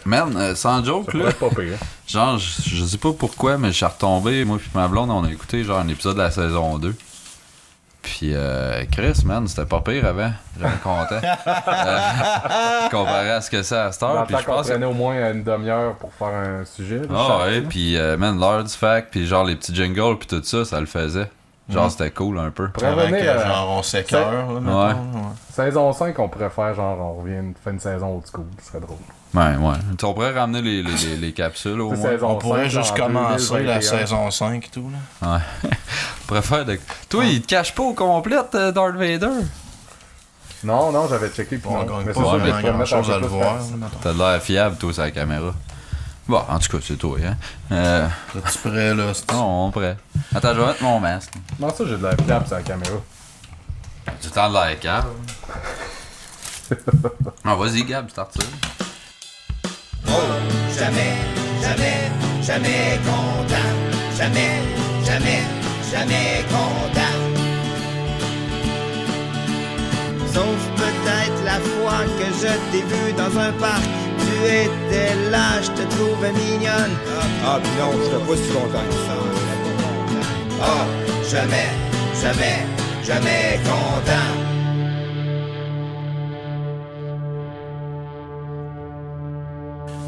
Man, sans joke, Ça là. pourrait être pas pire. Genre, je sais pas pourquoi, mais je suis retombé, moi pis ma blonde, on a écouté genre un épisode de la saison 2. Puis Chris, man, c'était pas pire avant. J'étais content. Comparé à ce que c'est à cette Dans heure. le Puis temps je qu'on pense. prenait au moins une demi-heure pour faire un sujet. là, Ah chaque, ouais, là. puis man, l'heure du fact, puis genre les petits jingles, puis tout ça, ça le faisait. Genre, c'était cool un peu. Pourrait Avant revenir, que, genre, on s'écœure, là, mettons. Ouais. Saison 5, on pourrait faire genre, on revient, fait une saison old school, ce serait drôle. Ouais. Tu sais, on pourrait ramener les capsules au C'est moins. saison On pourrait 5, juste en commencer la 2021. saison 5 et tout, là. Ouais. On pourrait faire de. Toi, il te cache pas au complète, Darth Vader. Non, j'avais checké. Puis On non. gagne Mais pas c'est sûr que vraiment tu pourrais mettre un grand-chose peu à le plus voir, facile. là, mettons. T'as de l'air fiable, toi, sur la caméra. Bon, en tout cas, c'est toi, hein. Es-tu prêt, là? Non, on est prêt. Attends, je vais mettre mon masque. Non, ça, j'ai de la fiable sur la caméra. Tu t'en de l'air cave. Ah, vas-y, Gab, start ça. Jamais, jamais, jamais content. Jamais, jamais, jamais content. Sauf peut-être la fois que je t'ai vu dans un parc. Tu étais là, je te trouvais mignonne. Ah, puis non, je pas si content que ça. Ah, jamais, jamais, jamais content.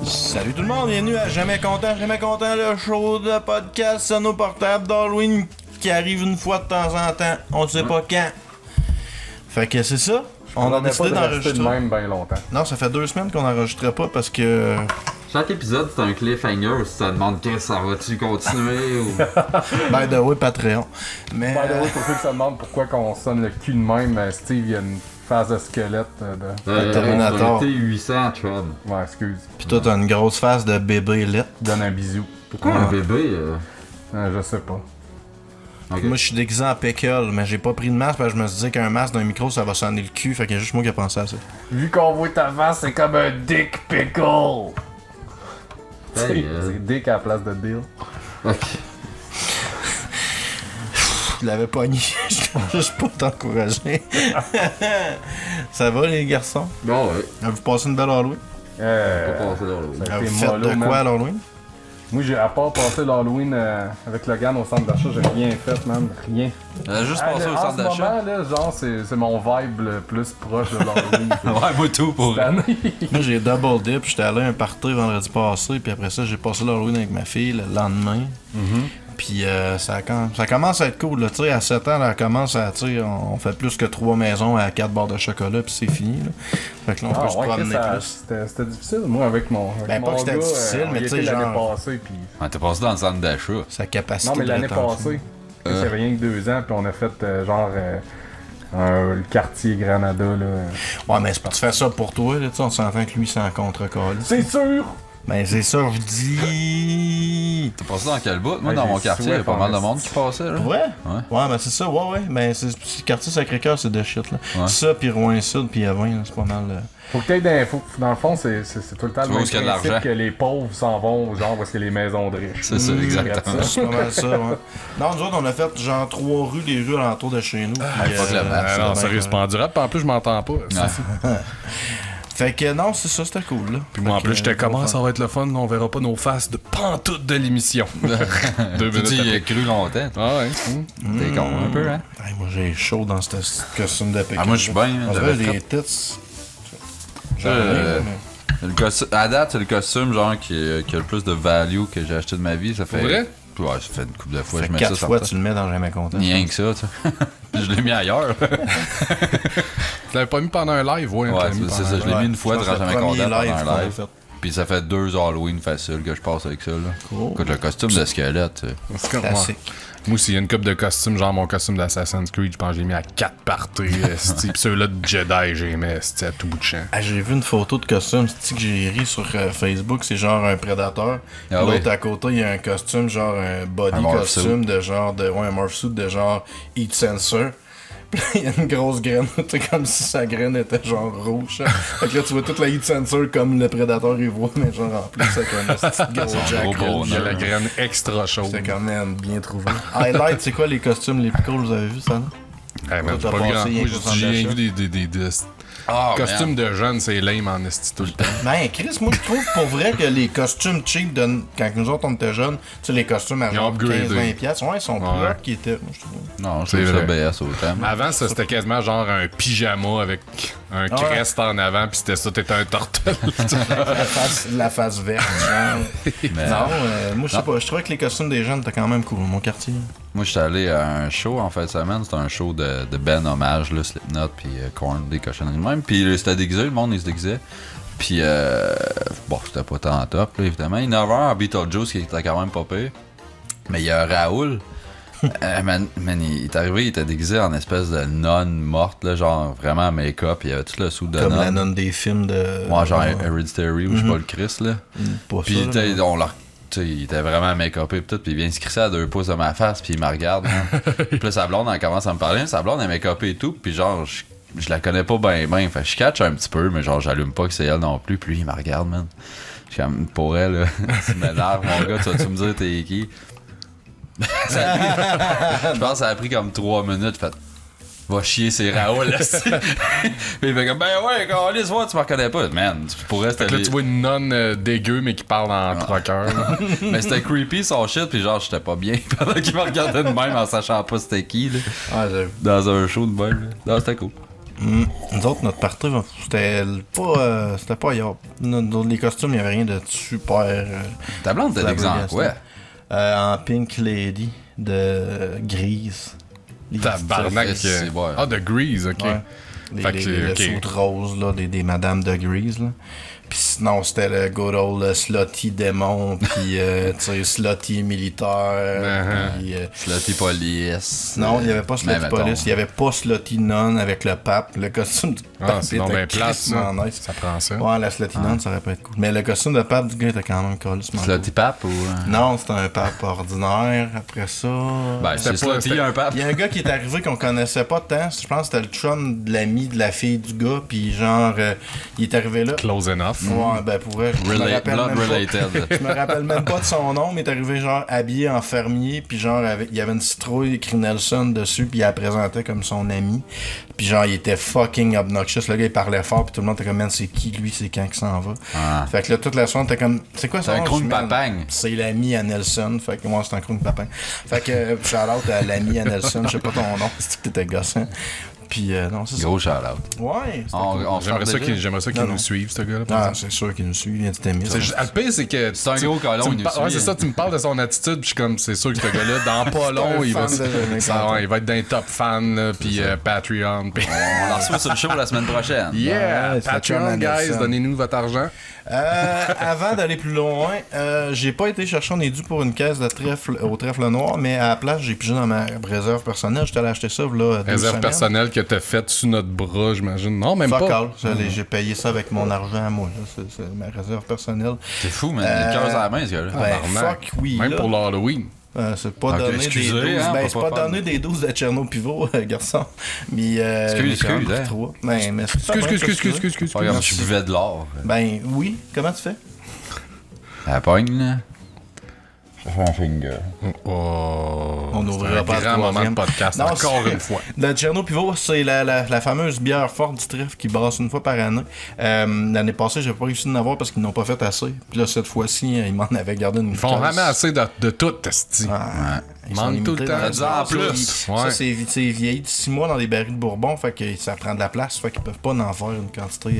Salut tout le monde, bienvenue à Jamais content, le show de podcast sonoportable d'Halloween qui arrive une fois de temps en temps, on ne sait pas quand. Fait que c'est ça, on a décidé de rester de d'enregistrer. même bien longtemps. Non, ça fait 2 semaines qu'on n'enregistrait pas parce que... Chaque épisode, c'est un cliffhanger. Si ça demande que ça va-tu continuer ou. By the way, Patreon. Mais... By the way, pour ceux qui se demandent pourquoi qu'on sonne le cul de même, Steve, il y a une phase de squelette de... Terminator. T800, Trump. Ouais, excuse. Pis toi, t'as une grosse face de bébé lit. Donne un bisou. Pourquoi un bébé Je sais pas. Ok. Moi, je suis déguisé en pickle, mais j'ai pas pris de masque parce que je me suis dit qu'un masque d'un micro, ça va sonner le cul. Fait qu'il y a juste moi qui ai pensé à ça. Vu qu'on voit ta face, c'est comme un dick pickle. Hey, C'est dick à la place de Bill. Ok. Je l'avais pogné, je juste pas t'encourager. Ça va, les garçons? Bon, ouais. Avez-vous passé une belle Halloween? On va passer dans l'autre. Ça a été Avez-vous fait mollo, de man. quoi à l'Halloween? Moi, à part passer l'Halloween avec Logan au centre d'achat, j'ai rien fait, man. Rien. Juste passer au centre En d'achat. ce moment, là, genre, c'est mon vibe le plus proche de l'Halloween. Ouais, moi tout pour. Cette année. Moi, j'ai double dip, j'étais allé à un party vendredi passé, puis après ça, j'ai passé l'Halloween avec ma fille le lendemain. Puis ça commence à être cool, là, tu sais, à 7 ans, là, commence à, tu sais, on fait plus que 3 maisons à 4 barres de chocolat, puis c'est fini, là. Fait que là, on peut se promener plus. C'était difficile, moi, avec mon. Avec Ben, pas mon que c'était gars, difficile, on mais y tu sais, était l'année genre- passée, puis. Ah, t'es passé dans le centre d'achat. Sa capacité Non, mais de l'année rétention. passée, il y avait rien que 2 ans, puis on a fait le quartier Granada, là. Ouais, mais c'est pas tu fais ça pour toi, là, tu sais, on s'entend que lui, c'est en contre-colle. C'est sûr! Ben, c'est ça, je dis. T'es passé dans quel bout? Moi, Ouais, dans j'ai mon quartier, il y a soif pas en mal de esti. monde qui passait, là. Ouais? Ouais. Ouais, ben c'est ça, ouais. Ben, c'est le quartier Sacré-Cœur, c'est de shit, là. Ouais. Ça, puis Rouen-Sud, puis Yavin, là, c'est pas mal. Faut que t'aies d'infos. Dans le fond, c'est tout le temps Tu le vois où même est-ce qu'il y a de principe l'argent. que les pauvres s'en vont, genre, parce que les maisons de riches. C'est ça, exactement. C'est pas mal ça, ouais. Non, nous autres, on a fait genre 3 rues, les rues alentour de chez nous. puis, fuck la marche, non, ben, sérieux, c'est pas endurable, puis en plus, je m'entends pas. Fait que non, c'est ça, c'était cool, là. Puis moi, en plus, j'étais comment ça va être le fun, on verra pas nos faces de pantoute de l'émission. 2 Tu minutes dis, il a après. cru longtemps. Ah ouais. T'es con un peu, hein? Hey, moi, j'ai chaud dans ce costume de pique. Ah, moi, je suis bien, On j'avais dirait fait- des tits. À date, c'est le costume genre qui a le plus de value que j'ai acheté de ma vie. Ça fait. Vrai? Ouais, ça fait une couple de fois. Fait Je mets 4 ça fois, sur tu le mets dans Jamais content. Rien que ça, tu sais. Je l'ai mis ailleurs. Tu l'avais pas mis pendant un live, ouais. Ouais, tu l'avais mis c'est pendant ça. un Je l'ai mis une fois Je pense durant que Jamais le premier content live pendant qu'on un a live. fait. Puis ça fait 2 Halloween faciles que je passe avec ça, là. Cool. Écoute, le costume de squelette. C'est comme moi. Classique. Moi, s'il y a une coupe de costumes, genre mon costume d'Assassin's Creed, je pense que j'ai mis à 4 parties. Puis ceux-là de Jedi, j'ai mis à tout bout de champ. Ah, j'ai vu une photo de costume, c'est que j'ai ri sur Facebook, c'est genre un prédateur. Ah L'autre oui. à côté, il y a un costume, genre un body Un morph costume de genre de. Ouais, un morph suit de genre Heat Sensor. Puis là, il y a une grosse graine, tu sais, comme si sa graine était genre rouge. Fait que là, tu vois toute la Heat Sensor comme le prédateur il voit, mais genre en plus, c'est comme un petit gros jack. gros Il y a la bonheur. graine extra chaude. C'est quand même bien trouvé. Highlight, c'est quoi les costumes les plus cool que vous avez vus, ça, là? Hey, man, Toi, j'ai t'as pas vu passé grand rien moi, qu'au centre j'ai rien d'achat. vu Ah, Costume de jeune, c'est lame en esti tout le temps. Ben, Chris, moi, je trouve pour vrai que les costumes cheap, quand nous autres, on était jeunes, tu sais, les costumes à Ils ont genre upgradé. 15-20$, ouais, ils sont plus Ouais. hot qu'ils étaient, moi, je trouve. Non, je C'est trouve ça vrai. BS autant. Mais avant, ça, c'était quasiment genre un pyjama avec un crest en avant, puis c'était ça, t'étais un turtle. La face verte, genre. Mais- Non, moi, je sais pas, je trouvais que les costumes des jeunes étaient quand même cool, mon quartier. Moi, j'étais allé à un show en fin de semaine. C'était un show de Ben Hommage, là, Slipknot, puis Korn, des cochonneries de même. Puis c'était déguisé, le monde, il se déguisait. Puis, bon, c'était pas tant top, là, évidemment. Il y en avait un à Beetlejuice qui était quand même pas pire. Mais il y a Raoul. Man, il est arrivé, il était déguisé en espèce de nonne morte, là, genre vraiment make-up. Il y avait tout le sou de Comme la nonne. nonne des films de. Ouais, genre Hereditary ou je sais pas le Christ, là. Pas Puis, ça, là. t'sais, on l'a. T'sais, il était vraiment make-upé pis tout, puis il vient se crisser à 2 pouces de ma face, puis il me regarde. Hein. Puis là, sa blonde, elle commence à me parler. Sa blonde, elle est make-upée et tout, puis genre, je la connais pas ben. Fait que je catch un petit peu, mais genre, j'allume pas que c'est elle non plus, puis lui, il me regarde, man. Je suis comme, pour elle, là, tu m'énerves, mon gars, tu vas-tu me dire t'es qui? Je pense que ça a pris comme 3 minutes, fait. Va chier, c'est Raoul, là. Puis il fait comme, ben ouais, quand on voir, tu me reconnais pas. Man, pour elle, Fait c'était. que là, tu vois une nonne dégueu, mais qui parle en croqueur. là. Mais c'était creepy son shit, puis genre, j'étais pas bien pendant qu'il me regardait de même en sachant pas c'était qui, là. Ah, j'avoue. Dans un show de même, là. Non, c'était cool. Nous autres, notre partie, c'était pas ailleurs. Les costumes, il n'y avait rien de super. Ta blonde était déguisée en quoi? En Pink Lady de Grise. Les Tabarnak. c'est ouais. Ah, de Grease, ok. Ouais. Fait que les ok. soutes roses, là, des madames de Grease, là. Puis sinon, c'était le good old slutty démon, puis, tu sais, slutty militaire, puis... Slutty Police. non, il n'y avait pas Mais slutty mettons. police, il n'y avait pas slutty nonne avec le pape. Le costume du Ah, pape c'est était donc bien plate, ça. crissement nice. Ça prend ça. Ouais, la slutty nonne, ça aurait pu être cool. Mais le costume de pape du gars était quand même colissement cool. Slutty Pap ou. Non, c'était un pape ordinaire. Après ça... Ben, c'est C'était pas- Slutty c'était- un pape. Il y a un gars qui est arrivé qu'on connaissait pas tant. Je pense que c'était le chum de l'ami de la fille du gars. Puis genre, il est arrivé là. Close enough. Ouais, ben pour vrai, je me rappelle Blood même pas. related. Je me rappelle même pas de son nom, mais il est arrivé genre habillé en fermier, puis genre il y avait une citrouille écrit Nelson dessus, puis il la présentait comme son ami. Puis genre il était fucking obnoxious, le gars il parlait fort, puis tout le monde était comme man, c'est qui lui, c'est quand qu'il s'en va. Ah. Fait que là toute la soirée t'es comme c'est quoi ça? C'est un crône papagne. C'est l'ami à Nelson, fait que moi c'est un crône papagne. Fait que shout out à l'ami à Nelson, je sais pas ton nom, c'est que t'étais gossant. Puis non, c'est ça. Gros shout-out. Ouais, c'était On, cool. on J'aimerais ça qu'il Non, nous non. suive, ce gars-là. par Ah, exemple. c'est sûr qu'il nous suit, il vient de t'aimer. Le pire, c'est que. C'est un gros colon, tu me il nous par- Ouais, suit. c'est ça, tu me parles de son attitude, puis je suis comme, c'est sûr que ce gars-là, dans pas long, il va, fan de René ça, Quentin. ouais, il va être d'un top fan, là, puis Patreon. Puis... On la reçoit sur le show la semaine prochaine. Yeah! Ouais, c'est Patreon, John guys, Anderson. donnez-nous votre argent. Avant d'aller plus loin, j'ai pas été chercher, on est dû pour une caisse de trèfle au trèfle noir, mais à la place, j'ai pigé dans ma réserve personnelle. J'étais allé acheter ça, là, 2 Réserve semaines. personnelle que t'as faite sous notre bras, j'imagine. Non, même Fuck pas. all. J'ai payé ça avec mon argent à moi. là. C'est ma réserve personnelle. C'est fou, man. Il a le cœur à la main, ce gars-là. Ben, Tabarnak. fuck oui. Même là. pour l'Halloween. C'est pas Ok, donné excusez, des 12. hein, Ben, on c'est peut pas pas faire donné des 12 de Tcherno-Pivot, garçon. Mais. Excuse, j'ai quand même excuse, pris hein. 3. Ben, mais c'est pas vrai, Excuse. Pas comme si je buvais de l'or. Ben, oui. Comment tu fais? La pogne, là. Ça fait un finger. Oh, On n'ouvrira c'est un pas le grand moment de troisième. podcast, Non, encore c'est- une fois. Le Tcherno-Pivot, c'est la fameuse bière forte du trèfle qui brasse une fois par année. L'année passée, j'ai pas réussi d'en avoir parce qu'ils n'ont pas fait assez. Puis là, cette fois-ci, ils m'en avaient gardé une Ils font caisse. jamais assez de tout, esti. Ah, ils Manque sont tout le limités temps. dans Faites-en en ça, plus. Ça, Ouais. c'est vieilli de 6 mois dans des barils de Bourbon, fait que ça prend de la place, fait qu'ils peuvent pas en faire une quantité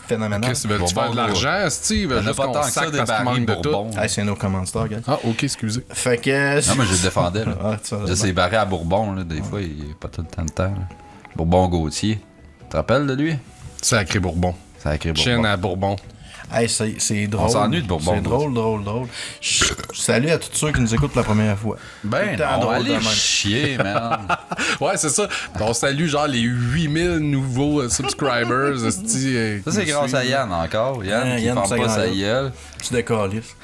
phénoménale. Qu'est-ce que tu veux Bourbon, faire de l'argent, Steve? Il n'y en a Juste pas qu'on tant que ça sac des parce qu'il barils manque de tout. Bourbon. Hey, c'est nos commanditaires, gars. Ah, ok, excusez. Fait que. Non, mais je le défendais, là. Ah, tu vois, Là, c'est barré à Bourbon, là. Des fois, il n'y a pas tout le temps de temps, là. Bourbon Gauthier. Tu te rappelles de lui? Sacré Bourbon. Ça a créé Bourbon. Chienne à Bourbon. Hey, c'est drôle. On s'ennuie de Bourbon, C'est drôle. Salut à tous ceux qui nous écoutent pour la première fois. Tout Ben, le temps on va drôle de aller même. chier, man. Ouais, c'est ça. On salue genre les 8000 nouveaux subscribers. esti, Ça, c'est qui grâce nous à suivent. Yann encore. Yann qui Yann, ferme sa pas grande sa gueule. gueule. Tu décalisses.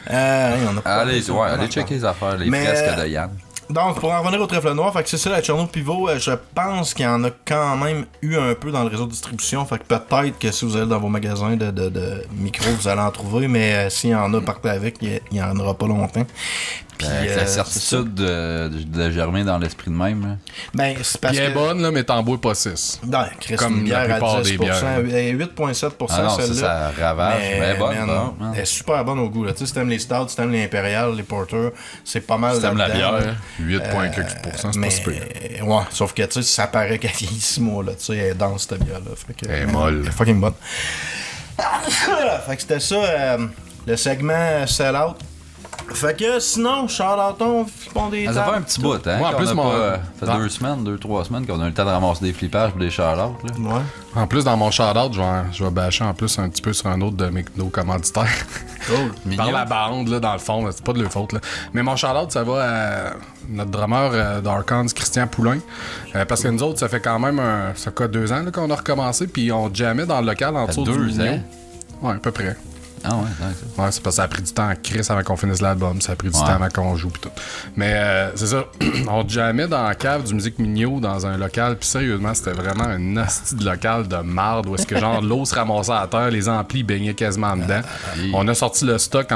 On a pas Allez, parlé, ouais, ça. allez checker les affaires, les Mais, fresques de Yann. Donc, pour en revenir au trèfle noir, fait que c'est ça, la Tcherno-Pivot, je pense qu'il y en a quand même eu un peu dans le réseau de distribution. Fait que peut-être que si vous allez dans vos magasins de micros, vous allez en trouver, mais s'il y en a, partez avec, il y en aura pas longtemps. Puis, Avec la certitude de germer dans l'esprit de même. Là. Ben, c'est parce Bien que... bonne, là, mais t'en bois pas 6. Non, Chris, Comme une bière la à plupart 10%, des bières. elle est 8,7% Ah non, celle-là. ça ravage. Mais bonne, man, bon, man. elle est super bonne au goût. Là. Tu sais, si t'aimes les stouts, si t'aimes les impériales, les porters, c'est pas mal Si t'aimes la là-dedans, bière, là. 8,quelques%, c'est Mais, pas super. ouais, sauf que tu sais, ça paraît qu'elle vieillit 6 mois, là, tu sais, elle est dense cette bière-là. Fait que, Elle est molle. Elle est fucking bonne. Fait que c'était ça, le segment sell-out. Fait que sinon, Charlotte, font des Ça fait tables, un petit tout. bout, hein? Moi, en qu'on plus, a mon- pas, fait dans- 2-3 semaines qu'on a eu le temps de ramasser des flippages et des shout-outs. Là. Ouais. En plus, dans mon shout-out, je vais bâcher en plus un petit peu sur un autre de nos commanditaires. Cool. Par la bande, là, dans le fond, c'est pas de leur faute. Là. Mais mon shout-out, ça va à notre drummer d'Archons, Christian Poulain. Parce que nous autres, ça fait quand même ça fait 2 ans là, qu'on a recommencé, puis on jammait dans le local en dessous du 2 Mignon. ans? Ouais, à peu près. Ah ouais, c'est Ouais, c'est parce que ça a pris du temps à Chris avant qu'on finisse l'album, ça a pris du Ouais. temps avant qu'on joue pis tout. Mais c'est ça, on jammait dans la cave du Musique Mignot dans un local, puis sérieusement, c'était vraiment un hostie de local de marde où est-ce que genre l'eau se ramassait à terre, les amplis baignaient quasiment dedans. On a sorti le stock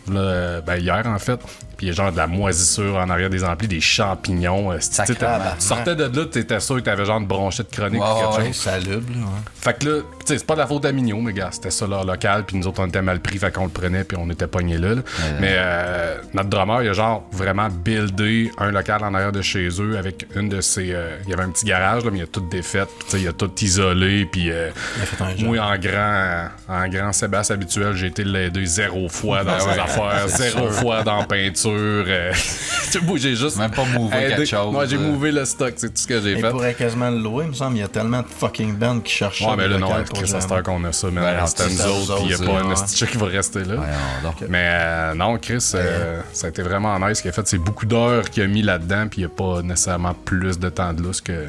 hier en fait. Puis il y a genre de la moisissure en arrière des amplis, des champignons. Sacrément. Tu sortais de là, t'étais sûr que t'avais genre une bronchite chronique Ouais, ou quelque ouais. chose. Salubre, là, ouais. Fait que là, tu sais, c'est pas de la faute à Mignot, mais gars, c'était ça leur local, puis nous autres on était mal pris, fait qu'on le prenait, puis on était pognés là. Mais notre drummer, il a genre vraiment buildé un local en arrière de chez eux avec une de ses. Il y avait un petit garage, là, mais il a tout défait, tu sais, il a tout isolé, puis Il a fait un job. moi en grand Sébastien habituel, j'ai été l'aider 0 fois dans ses affaires, 0 fois dans la peinture. Moi, j'ai juste. Même pas mouvé aidé. quelque chose. Moi, j'ai mouvé le stock, c'est tout ce que j'ai Il fait. pourrait quasiment le louer, il me semble. Il y a tellement de fucking bands qui cherchent Ouais, ça, mais des là, non, locales avec pour Chris jamais. Astor qu'on a ça, mais Ben non, c'était nous c'est autres, puis il n'y a ça, pas un ouais. esti qui va rester là. Voyons donc. Mais non, Chris, ça a été vraiment nice. Ce qu'il a fait, c'est beaucoup d'heures qu'il a mis là-dedans, puis il n'y a pas nécessairement plus de temps de lousse que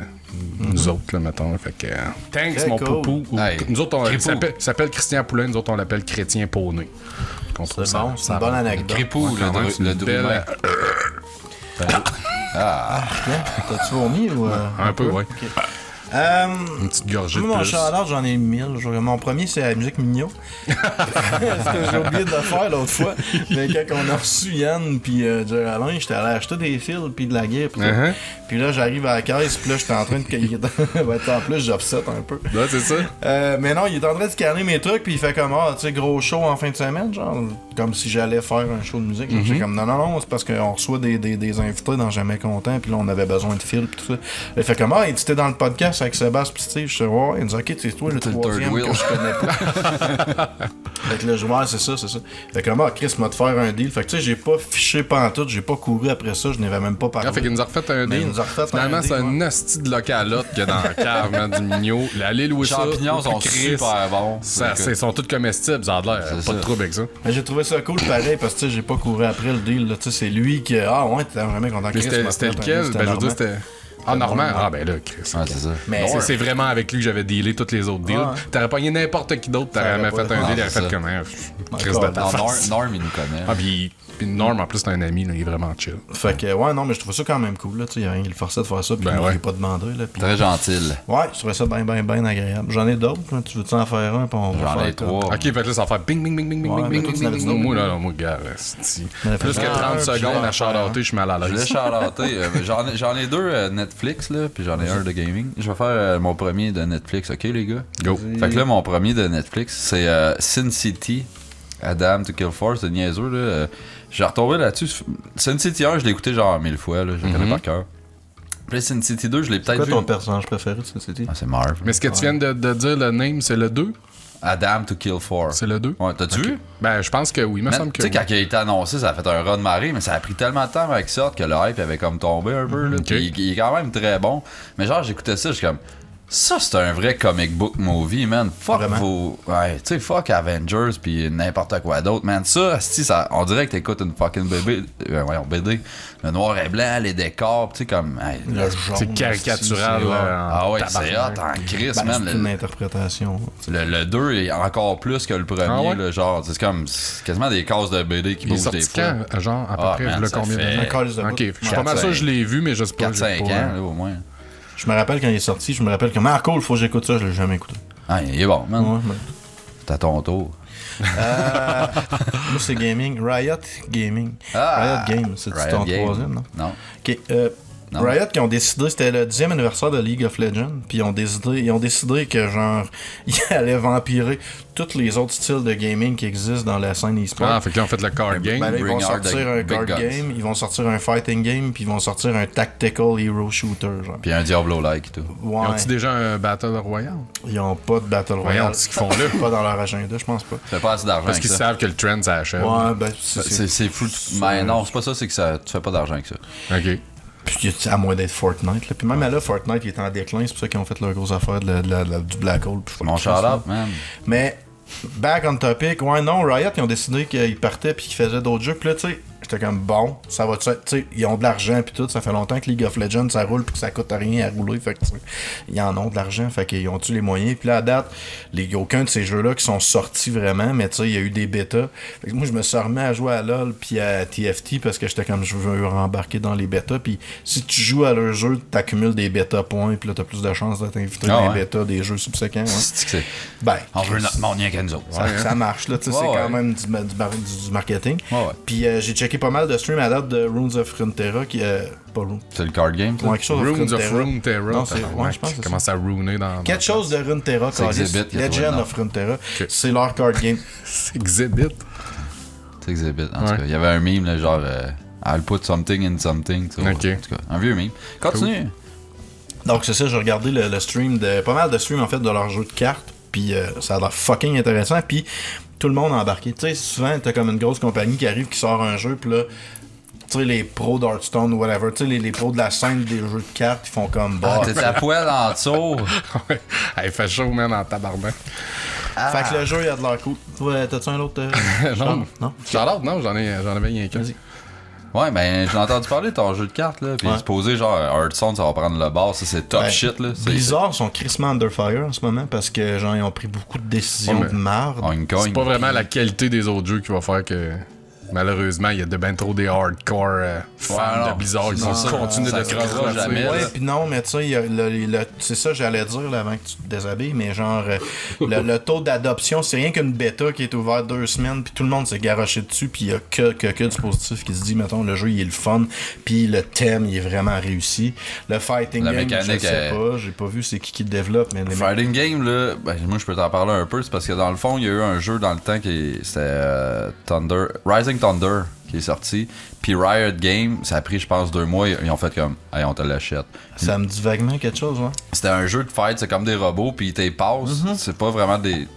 nous autres, là, mettons. Fait que, thanks, Très mon cool. poupou. Hey, Nous autres, il Cripou. s'appelle Christian Poulain, nous autres, on l'appelle Chrétien Poney. C'est bon, c'est une bonne anecdote. Cripou, Quand même, c'est le une belle- drumain. T'as-tu vomi ou. Un peu, ouais. Ok. Une petite gorgée de Moi, mon plus. shout-out, j'en ai 1000. Mon premier, c'est la musique Mignot. Ce que j'ai oublié de faire l'autre fois. Mais quand on a reçu Yann puis Jerry Alain, j'étais allé acheter des fils puis de la guerre. Uh-huh. Puis là, j'arrive à la caisse, puis là, j'étais en train de cahier. En plus, j'offset un peu. Là, c'est ça. Mais non, il est en train de scanner mes trucs, puis il fait comme, tu sais, gros show en fin de semaine, genre, comme si j'allais faire un show de musique. J'étais comme, non, c'est parce qu'on reçoit des invités dans Jamais Content, puis là, on avait besoin de fils, puis tout ça. Il fait comme, il était dans le podcast avec Sébastien, puis Steve, je sais, ouais, il me dit, ok, c'est toi le C'est le troisième third wheel. que je connais pas. Fait que là, je vois, c'est ça. Fait que là, Chris m'a de faire un deal. Fait que tu sais, j'ai pas fiché pantoute, j'ai pas couru après ça, je n'avais même pas parlé. Ah, fait qu'il nous a refait un Mais deal. il nous a refait un Finalement, deal, c'est un ouais. hostie de localote qu'il y a dans la cave, man, du Mignot. Allez louer Les ça. champignons au sont prix Chris. super bons. Ils sont tous comestibles, ça a l'air. C'est Pas ça. de trouble avec ça. Mais j'ai trouvé ça cool pareil parce que tu sais, j'ai pas couru après le deal. Là. Tu sais, c'est lui qui. Ah ouais, t'es jamais content. Mais Chris m'a c'était fait un lequel? deal, Ben, je veux Normand. dire, c'était. Ah, Normand? Ah, ben là, Chris. Ouais, c'est ça. Mais C'est vraiment avec lui que j'avais dealé tous les autres deals. Ouais. T'aurais pogné n'importe qui d'autre, Ça t'aurais aurait jamais pas- fait un Ah, deal, il aurait c'est fait ça. comme un Chris de Encore, ta Non, face. Norm, il nous connaît. Ah, puis Norm, en plus, c'est un ami, là, il est vraiment chill. Fait que, ouais, non, mais je trouvais ça quand même cool. Là. Tu sais, il y a rien qui le forçait de faire ça. Puis Ben moi, ouais. j'ai pas demandé. Là, puis... Très gentil. Ouais, je trouvais ça bien agréable. J'en ai d'autres. Là. Tu veux-tu en faire un? Puis on va J'en faire ai comme- 3. Ok, fait que là, ça va faire bing, bing, bing, bing, bing, Ouais, bing, mais bing, toi, tu bing, n'avais bing. d'autres, Moi, là, moi, gars, c'est- Mais plus que fait 30 un, secondes puis à shout-outer, je suis mal à Je l'aise. l'ai shout-outé. J'en ai 2 Netflix, là, puis j'en ai un de gaming. Je vais faire mon premier de Netflix, ok, les gars? Go. Fait que là, mon premier de Netflix, c'est Sin City, Adam to Kill For, c'est niaiseux, là. J'ai retombé là-dessus. Sin City 1, je l'ai écouté genre 1000 fois, là, je le connais par cœur. Puis là, Sin City 2, je l'ai C'est peut-être quoi vu. ton personnage préféré de cette city? Ah, c'est Marv. Mais ce que tu viens de dire, le name, c'est le 2? Adam to Kill For. C'est le 2? Ouais, t'as-tu vu? Ben, je pense que oui, il me Man, semble que tu sais, oui. quand il a été annoncé, ça a fait un run de marée, mais ça a pris tellement de temps avec ça que le hype avait comme tombé un peu. Là. Ok. Puis il est quand même très bon. Mais genre, j'écoutais ça, je suis comme. Ça, c'est un vrai comic book movie, man. Fuck Vraiment? vos. Ouais, tu sais, fuck Avengers pis n'importe quoi d'autre, man. Ça, on dirait que t'écoutes une fucking BD. BD. Le noir et blanc, les décors, tu sais, comme. Hey, Le jaune. C'est caricatural. c'est- là, en ah ouais, c'est tabarnak. hot en crise, Ben, man. c'est une interprétation. Le 2 est encore plus que le premier, Ah ouais? là, genre, c'est quasiment des cases de BD qui Il est bougent des sorti fois. quand? Genre, à peu Ah, près, man, le ça combien fait- d'années? Un calice de bout. Ok, je suis pas 4, mal sûr que je l'ai vu, mais je sais pas. 4-5 ans, j'ai pas- là, au moins. Je me rappelle quand il est sorti, je me rappelle que cool, faut que j'écoute ça, je l'ai jamais écouté. Ah, il est bon, man. Ouais, mais... C'est à ton tour. Moi, c'est gaming. Riot Gaming. Ah, Riot Games, c'est Riot ton Game. troisième, non? Non. Ok. Non. Riot qui ont décidé, c'était le 10e anniversaire de League of Legends, puis ils ont décidé que genre ils allaient vampirer tous les autres styles de gaming qui existent dans la scène e-sport. Ah, fait qu'ils ont fait le card game. Ben là, ils vont Bring out sortir the un big card guns. game, ils vont sortir un fighting game, puis ils vont sortir un tactical hero shooter, genre. Puis un Diablo-like et tout. Ouais. Ils ont-tu déjà un Battle Royale? Ils ont pas de Battle Voyons, Royale. ce qu'ils font là. Pas dans leur agenda, je pense pas. Ça fait pas assez d'argent Parce avec qu'ils ça. savent que le trend, ça achève. Ouais, ben C'est fou. Mais non, c'est pas ça, c'est que ça, tu fais pas d'argent avec ça. OK. Puis à moins d'être Fortnite. Là. Puis même là, Fortnite il est en déclin, c'est pour ça qu'ils ont fait leur grosse affaire du Black Hole. puis Mon shout-out, man. Mais, back on topic, ouais, non, Riot, ils ont décidé qu'ils partaient puis qu'ils faisaient d'autres jeux. Puis là, tu sais, j'étais comme bon, ça va, tu sais, ils ont de l'argent puis tout. Ça fait longtemps que League of Legends ça roule puis que ça coûte rien à rouler. Fait que, tu sais, ils en ont de l'argent, fait qu'ils ont-tu les moyens. Puis là, à date, il n'y a aucun de ces jeux-là qui sont sortis vraiment, mais tu sais, il y a eu des bêtas. Fait que moi, je me suis remis à jouer à LoL puis à TFT parce que j'étais comme je veux rembarquer dans les bêtas. Puis si tu joues à leur jeu, t'accumules des bêta points puis là, t'as plus de chances d'être invité dans les bêtas des jeux subséquents. Ouais. C'est que c'est. Ben, On veut notre monde, rien qu'à nous autres. ça marche, là, tu sais, Ouais, c'est quand ouais. même du marketing. Ouais, ouais. Puis j'ai checké pas mal de streams à date de Runes of Runeterra qui pas Rune. C'est le card game, ça? Ouais, quelque chose Runes of Runeterra. Runeterra. Non, c'est ouais, je pense que c'est Commence à ruiner dans. quelque chose de Runeterra, C'est câlisse. Exhibit qui a trouvé le Legend nom. of Runeterra. C'est leur card game. C'est Exhibit. C'est Exhibit, en tout Ouais. cas. Il y avait un meme, là, genre I'll put something in something. Tu vois. Ok. En tout cas, un vieux meme. Continue. Donc c'est ça, j'ai regardé le stream de pas mal de streams en fait de leur jeu de cartes. Puis ça a l'air fucking intéressant. Puis tout le monde a embarqué. Tu sais, souvent t'as comme une grosse compagnie qui arrive qui sort un jeu, puis là. Tu sais, les pros d'Hearthstone ou whatever, tu sais, les pros de la scène des jeux de cartes, ils font comme bah. T'es à poil en dessous. Ouais. Il fait chaud, man, en tabarnak. Fait que le jeu, il a de l'air cool. Ouais, t'as-tu un autre Non. Non? Shout-out, non, j'en avais rien qu'un. Vas-y. Ouais, ben, j'ai entendu parler de ton jeu de cartes, là. Puis Ouais. supposé, genre, Hearthstone, ça va prendre le bord. Ça, c'est top Ben, shit, là. C'est- Blizzard sont crissement under fire en ce moment parce que genre ils ont pris beaucoup de décisions Ouais, mais- de marde. On une C'est cogne. pas vraiment la qualité des autres jeux qui va faire que. Malheureusement, il y a de ben trop des hardcore fans non. de Blizzard qui Non, vont continuer ça de se creusera creuser. jamais. Ouais, là. puis non, mais tu sais, il y a c'est ça j'allais dire là, avant que tu te déshabilles, mais genre le taux d'adoption, c'est rien qu'une bêta qui est ouverte 2 semaines, puis tout le monde s'est garoché dessus, puis il y a que du positif qui se dit, mettons, le jeu il est le fun, puis le thème il est vraiment réussi. Le fighting La game, je mécanique, sais pas, j'ai pas vu c'est qui le développe, mais les Fighting Game, là, ben, moi je peux t'en parler un peu, c'est parce que dans le fond, il y a eu un jeu dans le temps c'était Rising Thunder qui est sorti. Puis Riot Game, ça a pris, je pense, 2 mois, ils ont fait comme, hey, on te l'achète. ça me dit vaguement quelque chose, ouais. C'était un jeu de fight, c'est comme des robots, puis ils t'y passent. C'est pas vraiment des.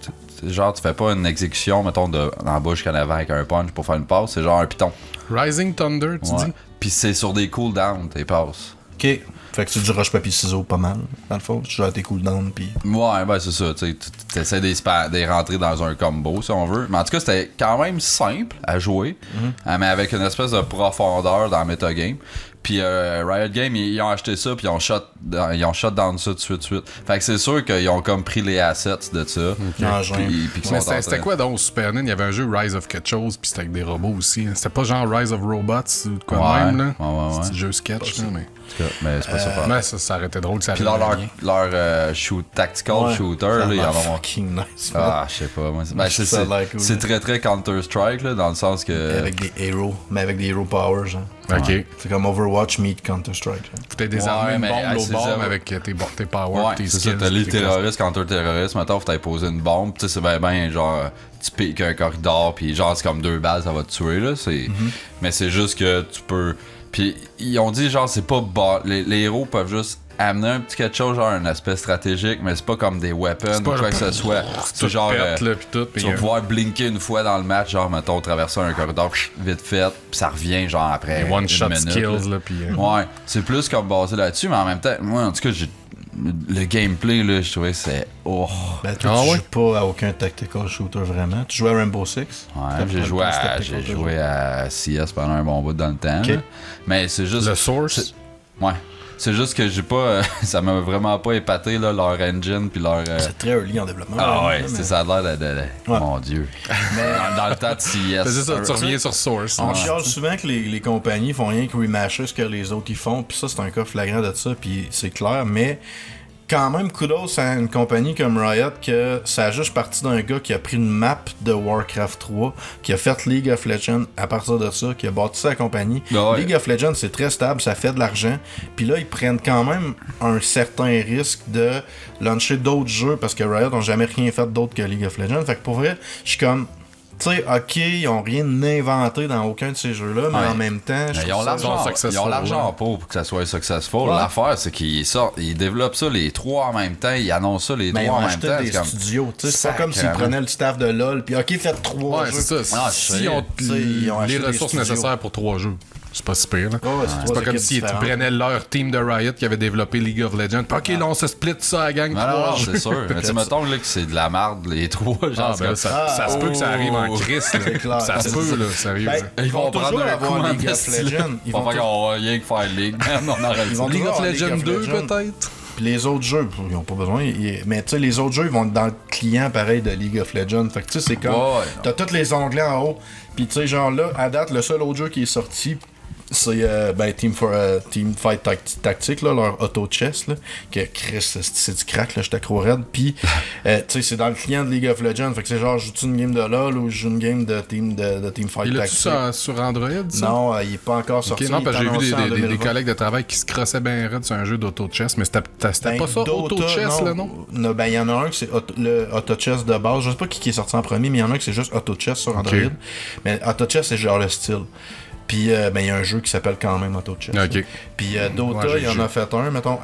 Genre, tu fais pas une exécution, mettons, en bouche qu'en avant avec un punch pour faire une passe, c'est genre un piton. Rising Thunder, tu Ouais. dis? Puis c'est sur des cooldowns, tes passes. Ok. Fait que c'est du roche papier ciseaux pas mal, dans le fond. Tu joues à tes cooldowns, puis. Ouais, ben c'est ça, tu sais, tu essaies de rentrer dans un combo si on veut. Mais en tout cas, c'était quand même simple à jouer, mais avec une espèce de profondeur dans le metagame. Puis Riot Games, ils ont acheté ça, puis ils ont shut down ça de suite. Fait que c'est sûr qu'ils ont comme pris les assets de ça. Engin. Puis qu'ils Mais sont en c'était train- quoi donc Super NES? Il y avait un jeu Rise of quelque chose, puis c'était avec des robots aussi. C'était pas genre Rise of Robots ou de quoi Ouais, même, là? ouais. C'est un jeu sketch, là, mais. En tout cas, mais c'est pas ça. Mais ça aurait été drôle que ça Puis dans arrive leur tactical Ouais. shooter, Ça là, a ils l'air en ont. fucking nice, man. Ah, je sais pas. Moi, ben, Ça a l'air cool, c'est hein. très très Counter-Strike, là, dans le sens que. Avec des héros, mais avec des hero powers, genre. Ok. C'est comme Overwatch meet Counter-Strike. genre. Faut peut-être désarmer Ouais, une mais, bombe hey, l'autre c'est bord ça. mais avec tes powers, Ouais, tes c'est skills. ça, t'as les tes terroristes, counter-terroristes, maintenant faut t'aller poser une bombe, tu sais, c'est ben, genre, tu piques un corridor, puis genre, c'est comme 2 balles, ça va te tuer, là, c'est... Mais c'est juste que tu peux... Puis ils ont dit, genre, c'est pas... Les héros peuvent juste amener un petit quelque chose, genre, un aspect stratégique, mais c'est pas comme des weapons ou pas quoi que ce soit. C'est genre... pète, là, pis tout, tu vas pouvoir blinker une fois dans le match, genre, mettons, traverser un corridor, vite fait, puis ça revient, genre, après les one-shot une minute, skills, là. là, pis... Ouais, c'est plus comme basé là-dessus, mais en même temps, moi, en tout cas, le gameplay, là, je trouvais que c'est... Oh! Ben, toi, tu joues pas à aucun tactical shooter vraiment. Tu joues à Rainbow Six. Ouais, j'ai joué à CS pendant un bon bout dans le temps. Ok. Là. Mais c'est juste... Le Source? Ouais. C'est juste que j'ai pas... ça m'a vraiment pas épaté, là, leur engine, puis leur... C'est très early en développement. Ah ouais, mais- c'est ça a l'air de... Ouais. Mon Dieu. Dans le temps de CS... C'est ça, tu reviens sur Source. On chiale souvent que les compagnies font rien que remasher ce que les autres ils font, puis ça c'est un cas flagrant de ça, puis c'est clair, mais quand même kudos à une compagnie comme Riot que ça a juste parti d'un gars qui a pris une map de Warcraft 3, qui a fait League of Legends à partir de ça, qui a bâti sa compagnie. Ouais. League of Legends, c'est très stable, ça fait de l'argent. Puis là, ils prennent quand même un certain risque de lancer d'autres jeux parce que Riot n'ont jamais rien fait d'autre que League of Legends. Fait que pour vrai, je suis comme... Tu sais, ok, ils ont rien inventé dans aucun de ces jeux-là, mais en même temps, ils ont l'argent pour que ça soit successful. Ouais. L'affaire, c'est qu'ils développent ça les trois en même temps, ils annoncent ça les mais ils trois ont en même acheté temps. des studios, tu sais, c'est pas comme s'ils prenaient le staff de LoL, puis ok, faites 3 Ouais, jeux. c'est ça. Ah, S'ils ont ils ont acheté les des ressources studios. nécessaires pour 3 jeux. C'est pas si pire, là. Ouais, C'est pas comme si tu prenais leur team de Riot qui avait développé League of Legends. Puis ok, là, on se split ça à la gang. Non, c'est sûr. Mais tu mettons là, que c'est de la merde, les trois. Genre, Ça se peut que ça arrive en crise. clair. Ça se peut, là, sérieux. Ben, ils vont toujours avoir League of Legends. Ils vont faire qu'on va rien que faire League. On arrête Ils vont League toujours of avoir Legends 2, Legends. peut-être? Puis les autres jeux, ils ont pas besoin. Mais tu sais, les autres jeux, ils vont être dans le client pareil de League of Legends. Fait que tu sais, c'est comme. Ouais, t'as tous les onglets en haut. Puis tu sais, genre là, à date, le seul autre jeu qui est sorti, c'est Team Fight Tactique, là, leur auto-chess, là, que Chris, c'est du crack, là, j'étais trop raide. Puis, tu sais, c'est dans le client de League of Legends. Fait que c'est genre, joue-tu une game de LoL ou je joue une game de Team Fight Il Tactique? a-tu sur Android, ça? Non, il est pas encore sorti. Ok, non, parce que j'ai vu il est annoncé en des 2020. collègues de travail qui se crossaient bien raide sur un jeu d'auto-chess, mais c'était Ben, pas ça, Dota, auto-chess, là, non? Ben, il y en a un qui c'est le auto-chess de base. Je sais pas qui est sorti en premier, mais il y en a un qui c'est juste auto-chess sur Android. Ok. Mais auto-chess, c'est genre le style. Puis, ben, il y a un jeu qui s'appelle quand même Auto-Chess. Ok. Puis, Dota, Ouais, il en a fait un. Mettons,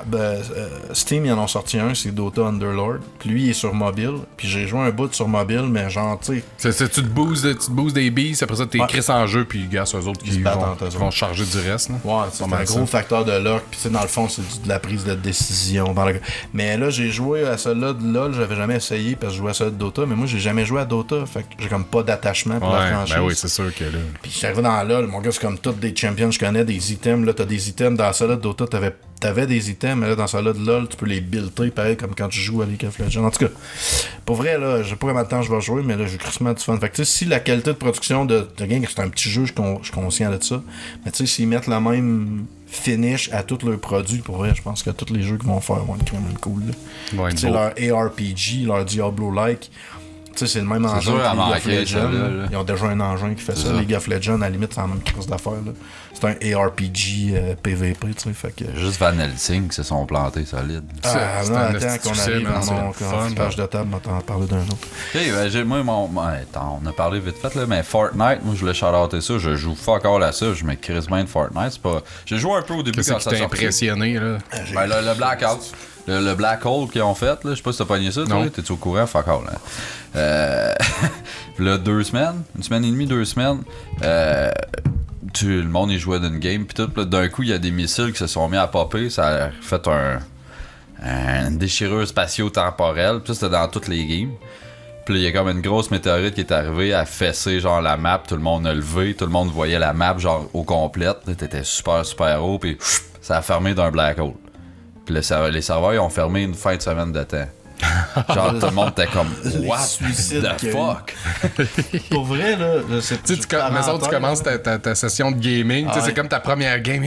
Steam, ils en ont sorti un, c'est Dota Underlord. Puis, lui, il est sur mobile. Puis, j'ai joué un bout sur mobile, mais genre, tu sais. Tu te boostes des beats, après ça, t'es Ouais. Chris en jeu, puis gars, eux autres Ils se qui battent entre eux vont autres. charger du reste. Là. Ouais, c'est Pas un mal gros ça. facteur de luck. Puis, tu sais, dans le fond, c'est de la prise de décision. Mais là, j'ai joué à celle-là de LoL, j'avais jamais essayé parce que je jouais à celle de Dota. Mais moi, j'ai jamais joué à Dota. Fait que j'ai comme pas d'attachement pour la Ouais, franchise. ben oui, c'est sûr que là. Puis j'étais arrivé dans LoL, mon gars, c'est comme tous des champions, je connais des items. Là, t'as des items dans celle-là de Dota, t'avais des items, mais là, dans celle-là de LoL, tu peux les builder pareil comme quand tu joues à League of Legends. En tout cas, pour vrai, là, je sais pas combien de temps je vais jouer, mais là, j'ai crissement du fun. Fait que, tu sais, si la qualité de production de game, c'est un petit jeu, je suis conscient de ça. Mais tu sais, s'ils mettent la même finish à tous leurs produits, pour vrai, je pense que tous les jeux qu'ils vont faire vont être quand même cool. Ouais, Tu sais, beau. leur ARPG, leur Diablo-like. Tu sais, c'est le même engin sûr que à League of manquer, Legends. celle-là, là. Ils ont déjà un engin qui fait ça. League of Legends, à la limite, c'est la même crise d'affaires. Là. C'est un ARPG PVP, tu sais. Fait que... Juste Van Helsing qui se sont plantés solides. Ah, c'est non, un attends esti qu'on succès, arrive man, dans mon c'est le fun, page de table, on va t'en parler d'un autre. Ok, ben on a parlé vite fait, là, mais Fortnite, moi je voulais shout-outer ça, je joue fuck all à ça, je me crisse bien de Fortnite. C'est pas... J'ai joué un peu au début Qu'est-ce quand qui ça t'a sortait. impressionné, là? Ben, le Blackout. Le Black Hole qu'ils ont fait, là, je sais pas si t'as pogné ça, Non. toi, t'es-tu au courant? Fuck all. Là, là 2 semaines, 1 semaine et demie, 2 semaines, le monde y jouait d'une game, pis tout, pis là, d'un coup, il y a des missiles qui se sont mis à popper, ça a fait un déchirure spatio-temporelle, pis ça, c'était dans toutes les games. Puis là, il y a comme une grosse météorite qui est arrivée à fesser genre la map, tout le monde a levé, tout le monde voyait la map genre au complète, là, t'étais super haut, puis ça a fermé d'un black hole. Puis les serveurs ils ont fermé une fin de semaine de temps. Genre tout le monde était comme what suicides the qu'il y a eu. fuck. Pour vrai, là, c'est Tu sais, tu commences ta session de gaming, tu sais, c'est comme ta première game.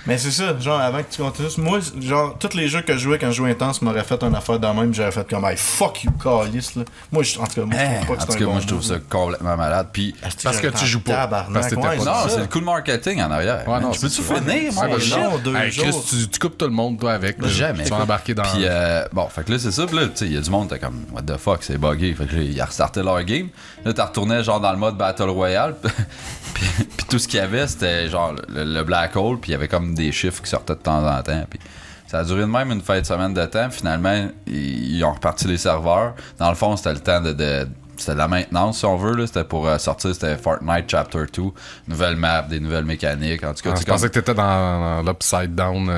Mais c'est ça, genre, avant que tu continues, moi, genre, tous les jeux que je jouais quand je jouais intense m'auraient fait une affaire de même, j'aurais fait comme, hey, fuck you, calice, là. Moi, en tout cas, moi, je trouve pas que En c'est tout un cas, bon moi je trouve move, ça là. complètement malade. Puis Parce que tu joues pas. Tabarnak, Parce que t'étais ouais, pas- non, ça. c'est le coup de marketing en arrière. Ouais, non, Je peux-tu c'est ça. finir Ouais, mon vas-y. shit? Non, 2 Hey, Chris, jours. tu coupes tout le monde, toi, avec. là. Jamais. Tu vas embarquer dans. Puis bon, fait que là c'est ça, pis là, tu sais, il y a du monde, t'es comme, what the fuck, c'est buggé. Fait que là, ils restartaient leur game. Là, t'as retourné genre dans le mode Battle Royale. Puis tout ce qu'il y avait, c'était genre le Black Hole, puis il y avait comme des chiffres qui sortaient de temps en temps. Puis ça a duré de même une fin de semaine de temps. Finalement, ils ont reparti les serveurs. Dans le fond, c'était le temps c'était de la maintenance, si on veut. Là. C'était pour sortir, c'était Fortnite Chapter 2. Nouvelle map, des nouvelles mécaniques. En tout cas, Ah, tu je pensais que t'étais dans l'Upside Down,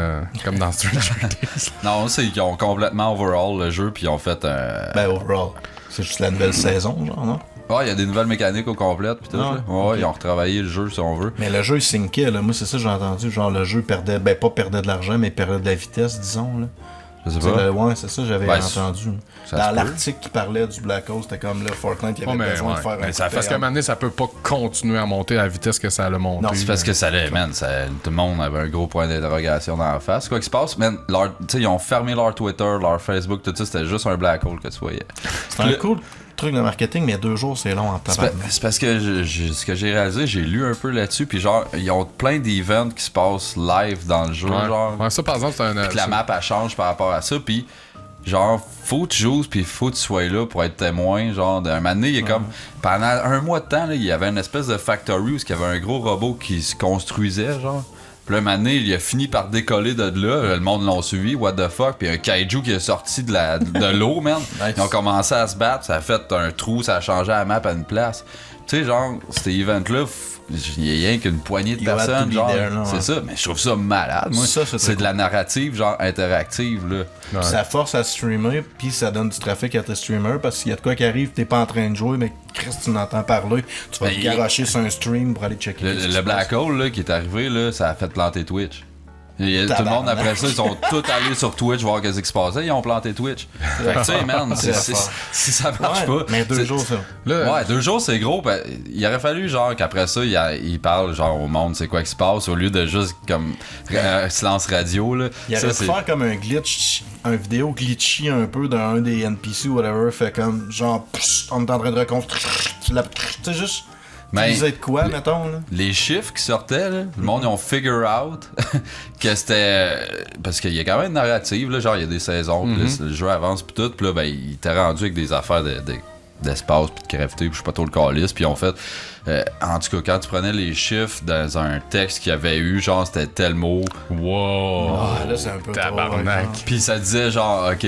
comme dans Stranger Things. non, c'est qu'ils ont complètement overhaul le jeu, puis ils ont fait un. Ben, overall, c'est juste la nouvelle saison, genre, non? Ouais, il y a des nouvelles mécaniques au complète, pis tout. Ah, là. Ouais, ok. ils ont retravaillé le jeu, si on veut. Mais le jeu, il syncait, là. Moi, c'est ça que j'ai entendu. Genre, le jeu perdait, ben, pas perdait de l'argent, mais perdait de la vitesse, disons, là. Je sais C'est pas. ouais, c'est ça, j'avais Ben, entendu. ça Dans se peut. l'article qui parlait du Black Hole, c'était comme là, Fortnite, il y avait besoin de faire un coup de parce qu'à un théâtre. moment donné, ça peut pas continuer à monter à la vitesse que ça a monté. Non, C'est parce que ça allait, man. Tout le monde avait un gros point d'interrogation dans la face. Quoi qu'il se passe, man, ils ont fermé leur Twitter, leur Facebook, tout ça, c'était juste un black hole que tu voyais. C'est un cool truc de marketing, mais 2 jours, c'est long en tabac. C'est parce que ce que j'ai réalisé, j'ai lu un peu là-dessus, puis genre, ils ont plein d'events qui se passent live dans le jeu, genre. Ouais, ça, par exemple, c'est un. Puis que la map, elle change par rapport à ça, puis genre, faut que tu joues, puis faut que tu sois là pour être témoin, genre, d'un moment donné, il y a comme, pendant un mois de temps, là, il y avait une espèce de factory où il y avait un gros robot qui se construisait, genre. Puis là, un moment donné, il a fini par décoller de là, le monde l'a suivi, what the fuck, puis un kaiju qui est sorti de l'eau, man. Nice. Ils ont commencé à se battre, ça a fait un trou, ça a changé la map à une place. Tu sais, genre, cet event-là, il y a rien qu'une poignée de You had to personnes, be genre. there, là, ouais. C'est ça, mais je trouve ça malade, moi. Ça, c'est C'est de très la narrative, genre, interactive, là. Ouais. Ça force à streamer, puis ça donne du trafic à tes streamers, parce qu'il y a de quoi qui arrive, t'es pas en train de jouer, mais Chris, tu n'entends parler, tu vas Ben, te garocher sur un stream pour aller checker. ce qui Le se Black passe. Hole là, qui est arrivé, là, ça a fait planter Twitch. Et tout le monde Tabarnak. après ça, ils sont tous allés sur Twitch voir qu'est-ce qui se passait, ils ont planté Twitch. Fait que tu sais, man, C'est fort. si ça marche Ouais, pas. mais 2 c'est- jours, ça. Là, Ouais, 2 jours c'est gros. Il aurait fallu genre qu'après ça, il parle genre au monde c'est quoi qui se passe au lieu de juste comme silence radio là. Il Ça, aurait pu c'est- faire comme un glitch, un vidéo glitchy un peu d'un des NPC ou whatever, fait comme genre, on est en train de reconstruire, tu sais, juste. Mais- Tu disais de quoi, mettons, là? Les chiffres qui sortaient, là, le monde, ils ont figure out que c'était. Parce qu'il y a quand même une narrative, là, genre, il y a des saisons, puis là, le jeu avance, puis tout, puis là, ben, il était rendu avec des affaires d'espace, puis de gravité, puis je sais pas trop le calice, puis ils ont fait. En tout cas, quand tu prenais les chiffres dans un texte qu'il y avait eu, genre, c'était tel mot, wow. Ah, là, c'est un peu trop, Tabarnak. genre. puis ça disait, genre, ok,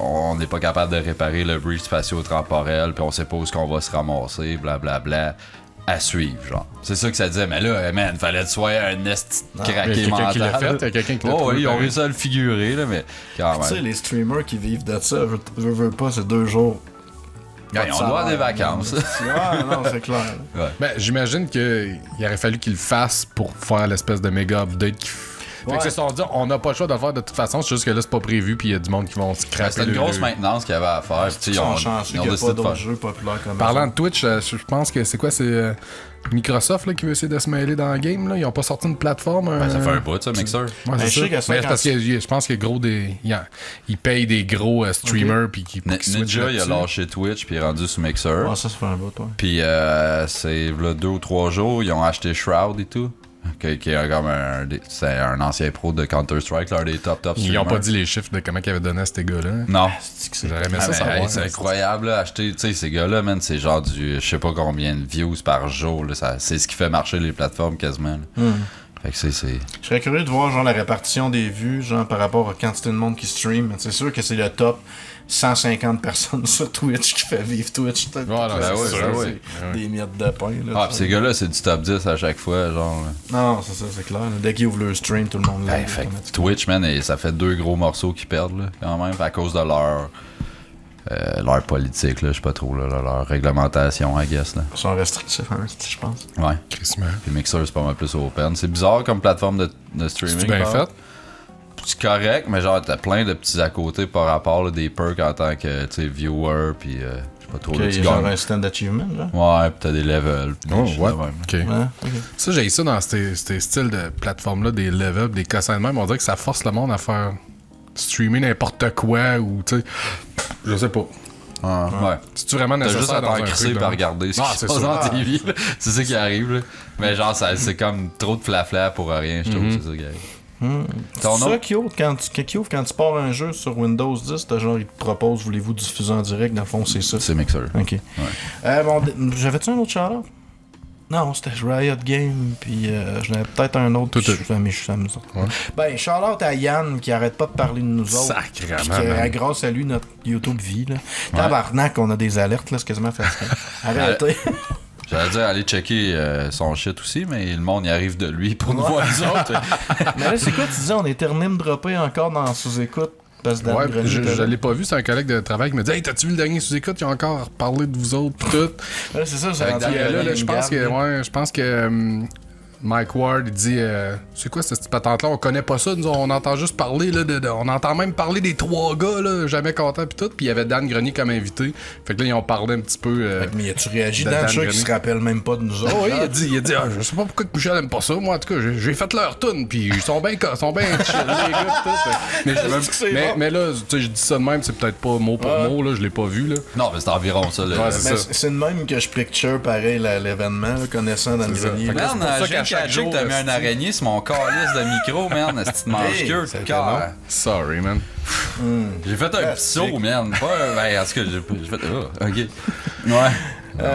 on n'est pas capable de réparer le bridge spatio-temporel, puis on sait pas où est-ce qu'on va se ramasser, blablabla. À suivre, genre. C'est ça que ça disait, mais là, man, fallait que tu sois un esti Il y a craqué quelqu'un mental. qui l'a fait, il y a quelqu'un qui l'a Oh, trouvé, oui, ils ont pareil. réussi à le figurer, là, mais quand Tu sais, même. les streamers qui vivent de ça, veux pas, c'est 2 jours. Ils ont droit à des vacances. Ah, non, c'est clair. Ben, j'imagine qu'il aurait fallu qu'ils le fassent pour faire l'espèce de méga update qui. Fait Ouais. que c'est ça, on dit, on n'a pas le choix de le faire de toute façon, c'est juste que là, c'est pas prévu, puis il y a du monde qui vont se craper. C'était une grosse maintenance qu'il y avait à faire. puis, tu sais, Ils sont chanceux qu'il n'y a pas d'autres faire. jeux populaires comme Parlant de Twitch, je pense que c'est quoi, c'est Microsoft là, qui veut essayer de se mêler dans le game, là. Ils ont pas sorti une plateforme. Ben, ça fait un bout, ça, Mixer. Ouais, Ben, c'est je sais ça. qu'à ça, Mais c'est quand parce que je pense que gros ils payent des gros streamers puis qui switchent Ninja, il a là-dessus. lâché Twitch, puis il est rendu sur Mixer. Ah, ça fait un bout, toi. Puis, c'est là 2 ou 3 jours, ils ont acheté Shroud et tout. Qui est comme c'est un ancien pro de Counter-Strike, l'un des top Ils streamers. ont pas dit les chiffres de comment ils avaient donné à ces gars-là. Non. J'aurais aimé Ah, ça ben, savoir. hey, c'est incroyable, là, acheter, tu sais, ces gars-là, man, c'est genre du, je sais pas combien de views par jour, là, c'est ce qui fait marcher les plateformes quasiment, là. Fait que c'est... Je serais curieux de voir genre la répartition des vues, genre par rapport à quantité de monde qui stream. C'est sûr que c'est le top 150 personnes sur Twitch qui fait vivre Twitch. Voilà, ben C'est ouais, sûr, ben ouais. c'est des miettes de pain. Là, Ah, pis ces gars-là, c'est du top 10 à chaque fois, genre, là. Non, c'est ça, c'est clair. Dès qu'ils ouvrent le stream, tout le monde l'a. Hey, fait que Twitch, man, et ça fait 2 gros morceaux qu'ils perdent, là, quand même, à cause de leur politique, là, je sais pas trop, là, leur réglementation, I guess, là. Ils sont restrictifs, hein, je pense. Ouais. Crissement. Puis Mixer, c'est pas mal plus open. C'est bizarre comme plateforme de streaming. C'est bien par fait. exemple. C'est correct, mais genre, t'as plein de petits à côté par rapport, là, des perks en tant que, tu sais, viewer, puis je sais pas trop, là, Il tu y a genre gagnes. un stand achievement, là. Ouais, pis t'as des levels. pis Oh, des shit what? de même. Ok. Ouais, ok. Ça, j'ai ça dans ces styles de plateformes-là, des levels, des cossins de même. On dirait que ça force le monde à faire streamer n'importe quoi ou, tu sais. Je sais pas. Ah, ouais. C'est-tu vraiment T'as nécessaire juste à dans t'en un crisser truc, par là? regarder ce Ah, qui se c'est passe sûr. dans TV, là. C'est ça qui arrive, là. Mais genre, c'est comme trop de flafla pour rien, je trouve, c'est ça qui arrive. Ton C'est nom? ça qui ouvre quand tu pars un jeu sur Windows 10, t'as genre, ils te proposent, voulez-vous diffuser en direct? Dans le fond, c'est ça. C'est Mixer. Ok. J'avais-tu un autre shout-out? Non, c'était Riot Game, puis j'en avais peut-être un autre, puis je suis amusant. Ouais. Ben, shout-out à Yann qui arrête pas de parler de nous autres. Puis Sacrément, que, man. grâce à lui, notre YouTube vit. Là. Tabarnak, on a des alertes, là, c'est quasiment fatigant. Arrêtez. J'allais dire aller checker son shit aussi, mais le monde y arrive de lui pour nous voir nous autres. Mais là, c'est quoi, tu disais, on est terminé droppé encore dans sous-écoute? Parce que Dan Ouais, Grenier était je là. l'ai pas vu, c'est un collègue de travail qui me dit « Hey, t'as-tu vu le dernier sous-écoute? Ils ont encore parlé de vous autres pis tout. » Ouais, c'est ça, c'est Avec rendu Dan à Là, une je pense garde, que... là. Ouais, je pense que... Mike Ward, il dit c'est quoi cette petite patente-là? On connaît pas ça, nous, on entend juste parler, là, on entend même parler des 3 gars, là, jamais contents pis tout. Puis il y avait Dan Grenier comme invité. Fait que là, ils ont parlé un petit peu. Mais as-tu réagi de dans le Dan show qui Grenier. se rappelle même pas de nous autres? Oh, oui, il a dit je sais pas pourquoi que Michel aime pas ça. Moi, en tout cas, j'ai fait leur tune, puis ils sont bien chill, les gars, pis tout. Mais là, tu sais, je dis ça de même, c'est peut-être pas mot pour mot, là, je l'ai pas vu, là. Non, mais c'est environ ça. Là. Ouais, c'est Mais ça. c'est de même que je picture pareil l'événement, là, connaissant Dan ça. Grenier. Fait que Man, c'est pour ça j'ai qu'à chaque catché jour, que t'as mis un esti. araignée sur mon calice de micro, man. Est-ce que tu manges queue? ça a été Car- long. Sorry, man. J'ai fait un petit saut, man. Pas, ben, en tout cas, j'ai fait. Oh, ok. Ouais.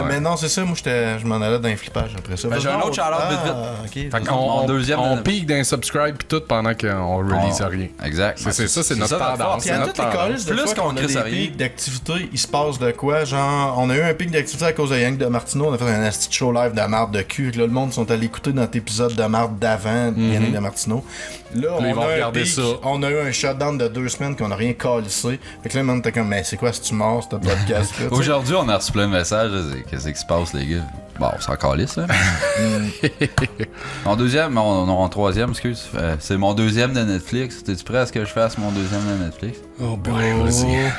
Mais non, c'est ça, moi je m'en allais dans les flippages après ça. Ben, j'ai un autre shout-out vite, vite. Fait Mon deuxième on de- pique d'un subscribe pis tout pendant qu'on release rien. Exact. C'est ça, c'est notre tendance. Puis à toutes les calices de Plus fois qu'on qu'on a crisse des rien. pics d'activité, il se passe de quoi? Genre, on a eu un pic d'activité à cause de Yank de Martineau, on a fait un asti de show live de marde de cul. Là, le monde sont allés écouter notre épisode de marde d'avant, Yannick de Martineau. Là, ils vont on a un regarder pic, ça. on a eu un shutdown de 2 semaines qu'on a rien calissé. Fait que là, le monde était comme, mais c'est quoi si tu mords, ce podcast? Aujourd'hui, on a reçu plein de messages. là, Qu'est-ce qui se passe, les gars? Bon, on s'en calisse, là. Mon deuxième, mon troisième, excuse. C'est mon deuxième de Netflix. T'es-tu prêt à ce que je fasse mon deuxième de Netflix? Oh boy, vas-y.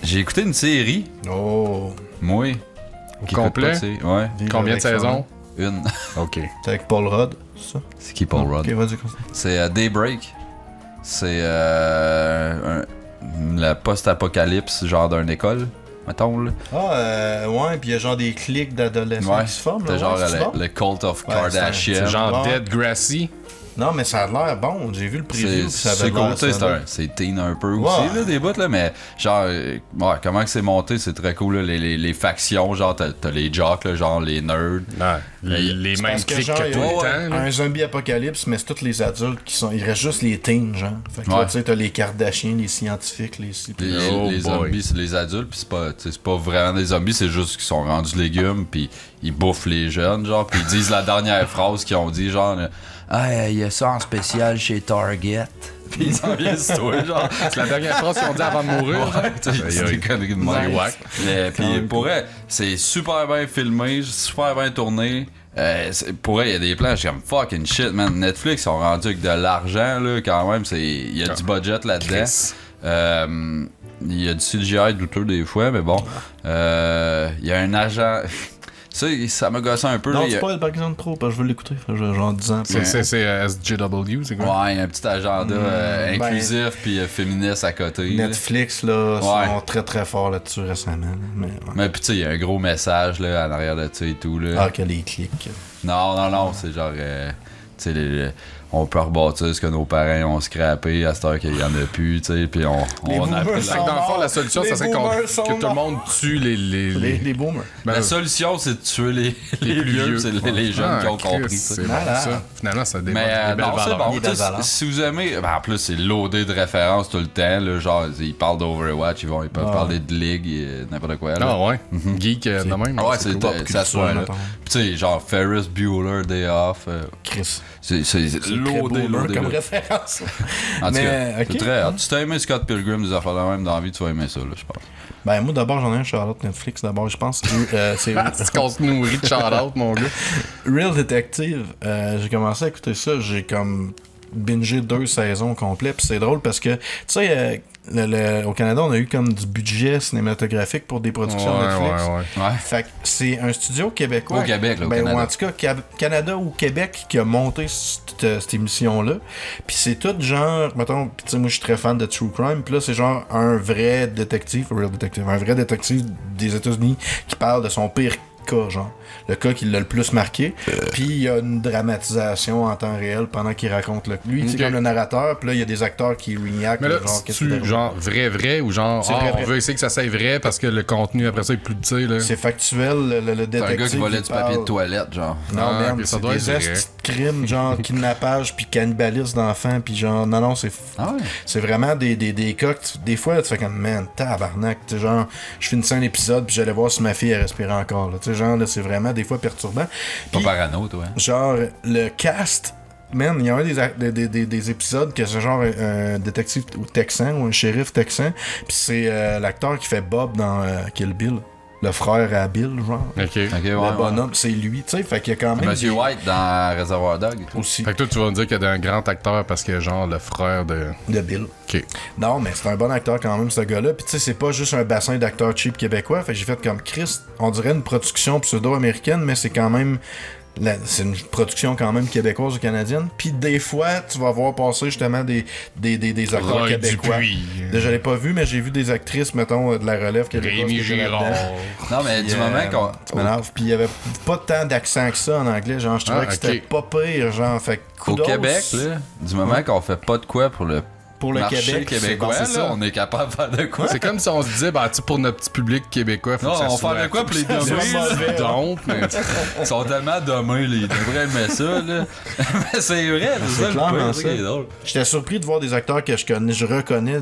J'ai écouté une série, Oh, moi. Au qui complet? écoute pas de série. Ouais, vive Combien de avec ça, saisons? une. Ok. C'est avec Paul Rudd, c'est ça? C'est qui Paul Rudd? Ok, vas-y, continue. C'est Daybreak. C'est la post-apocalypse, genre d'une école, mettons, là. Ouais, pis il y a genre des clics d'adolescents Ouais, qui se forment, c'est là, genre ouais, c'est bon? le Cult of Ouais, Kardashian. C'est genre Ouais. Dead Grassy. Non, mais ça a l'air bon. J'ai vu le preview, pis ça avait C'est l'air cool, tu sais, solide. c'est teen un peu aussi, Ouais. là, des bouts, là, mais genre, ouais, comment que c'est monté, c'est très cool, là, les factions, genre, t'as les jocks, là, genre, les nerds. Les C'est mêmes parce que clics genre, que il y tout a le temps. là. un zombie apocalypse, mais c'est tous les adultes qui sont. Il reste juste les teens, genre. Fait que là, Ouais. tu sais, t'as les Kardashians, les scientifiques, les Oh Les boy. zombies, c'est les adultes, pis c'est pas vraiment des zombies, c'est juste qu'ils sont rendus légumes, pis ils bouffent les jeunes, genre, pis ils disent la dernière phrase qu'ils ont dit, genre, ah, il y a ça en spécial chez Target. Pis ils s'en viennent sur toi, genre. C'est la dernière phrase qu'ils ont dit avant de mourir. genre. C'est des conneries de même. C'est whack. Puis pour elle, c'est super bien filmé, super bien tourné. Pour elle, il y a des plans, je suis comme fucking shit, man. Netflix sont rendus avec de l'argent, là, quand même. Il y a du budget là-dedans. Chris. Il y a du CGI douteux des fois, mais bon. Il y a un agent. Ça m'a gossé un peu. Non, là, il y c'est a- pas le par exemple trop, parce que je veux l'écouter. Fait que j'ai genre 10 ans. C'est SJW, c'est quoi? Ouais, il y a un petit agenda inclusif puis féministe à côté. là. Netflix, là, Ouais. sont très très forts là-dessus récemment. Là. Mais, ouais. Mais puis tu sais, il y a un gros message là, en arrière de ça et tout. Là. Ah, que les clics. Non, c'est genre. Tu sais, on peut rebâtir ce que nos parents ont scrappé à cette heure qu'il y en a plus, tu sais, puis on a boomers appris Fait la... que dans le fond, la solution, Les ça serait boomers sont que tout le morts. monde tue Les boomers. Ben, La solution, c'est de tuer les plus vieux. c'est les jeunes qui ont Chris, compris. C'est ça. bon, Malade. ça. Finalement, ça démontre Mais des belles non, c'est valeurs. bon. Des belles tu sais, valeurs. Si vous aimez, ben, en plus, c'est loadé de références tout le temps. Là, genre, ils parlent d'Overwatch, ils peuvent parler de League, n'importe quoi. Là. Ah ouais, geek de même. Ah ouais, c'est c'est pop ça se voit là. culture, Puis tu sais, genre Ferris Bueller, Day Off, Chris. c'est C'est loadé, très boomer loadé. comme là. référence. En tout Mais, cas, ok. c'est très hot. Si t'as aimé Scott Pilgrim, des affaires de même dans la vie, tu vas aimer ça, là, je pense. Ben, moi, d'abord, j'en ai un Charlotte Netflix. D'abord, je pense. C'est C'est qu'on se nourrit de shout-out, mon gars. Real Detective. J'ai commencé à écouter ça. J'ai comme bingé 2 saisons complètes. Puis c'est drôle parce que, tu sais, au Canada, on a eu comme du budget cinématographique pour des productions Netflix. Ouais. Fait que c'est un studio québécois. Au Québec, là, au ben, Canada. Ou en tout cas, Canada ou Québec qui a monté cette émission-là. Puis c'est tout genre, mettons, tu sais, moi je suis très fan de True Crime. Puis là, c'est genre un vrai détective, Real Detective, un vrai détective des États-Unis qui parle de son pire cas, genre. Le cas qui l'a le plus marqué. Puis il y a une dramatisation en temps réel pendant qu'il raconte le. Lui, c'est Ok. comme le narrateur. Puis là, il y a des acteurs qui react. Mais là, genre, qu'est-ce qui est c'est arrivé. genre vrai ou genre C'est vrai, on vrai. veut essayer que ça soit vrai parce que le contenu après ça est plus petit là. C'est factuel, le C'est détective. un gars qui volait du papier de parle. toilette, genre. Non, Ah, merde, ok, ça c'est doit des être vrai. estis de crimes, genre kidnappage, puis cannibalisme d'enfants, puis genre, non, c'est Ah ouais? c'est vraiment des cas que des fois, tu fais comme, man, tabarnak, tu sais, genre, je finissais un épisode, puis j'allais voir si ma fille, elle respirait encore, là, tu sais, genre, là, c'est vraiment des fois perturbant. Pas Puis, parano, toi. Hein? genre, le cast, man, il y a un des épisodes que c'est genre un détective texan ou un shérif texan, puis c'est l'acteur qui fait Bob dans Kill Bill. le frère à Bill, genre. Ok. Ok, ouais, Le ouais. bonhomme, c'est lui, tu sais, fait qu'il y a quand même... Monsieur des- White dans Reservoir Dog et tout. aussi, Fait que toi, tu vas me dire qu'il y a un grand acteur parce que, genre, le frère de. de Bill. Ok. Non, mais c'est un bon acteur quand même, ce gars-là. Puis tu sais, c'est pas juste un bassin d'acteurs cheap québécois. Fait que j'ai fait comme Chris, on dirait une production pseudo-américaine, mais c'est quand même... c'est une production quand même québécoise ou canadienne. Puis des fois, tu vas voir passer justement des acteurs Roy québécois. Dupuis. Je l'ai pas vu, mais j'ai vu des actrices, mettons, de la relève québécoise. Rémi qui étaient Girard. là-dedans. Non, mais Puis, du moment qu'on. Tu m'énerves. Puis il y avait pas tant d'accent que ça en anglais. Genre, je trouvais Ah, que c'était ok. pas pire. Genre, fait que Au kudos. Québec, là, du moment qu'on fait pas de quoi pour le Pour le marché Québec, québécois, c'est là, ça. on est capable de faire de quoi. C'est comme si on se disait, bah, tu sais, pour notre petit public québécois, faut Non, que ça on soit... fait de quoi pour les ça soit dommer, là? mauvais. Donc, mais... Ils sont tellement dommés, là, ils devraient aimer ça, là. Mais c'est vrai, c'est ça le clairement pire, c'est ça qui est ça. drôle. J'étais surpris de voir des acteurs que je reconnais,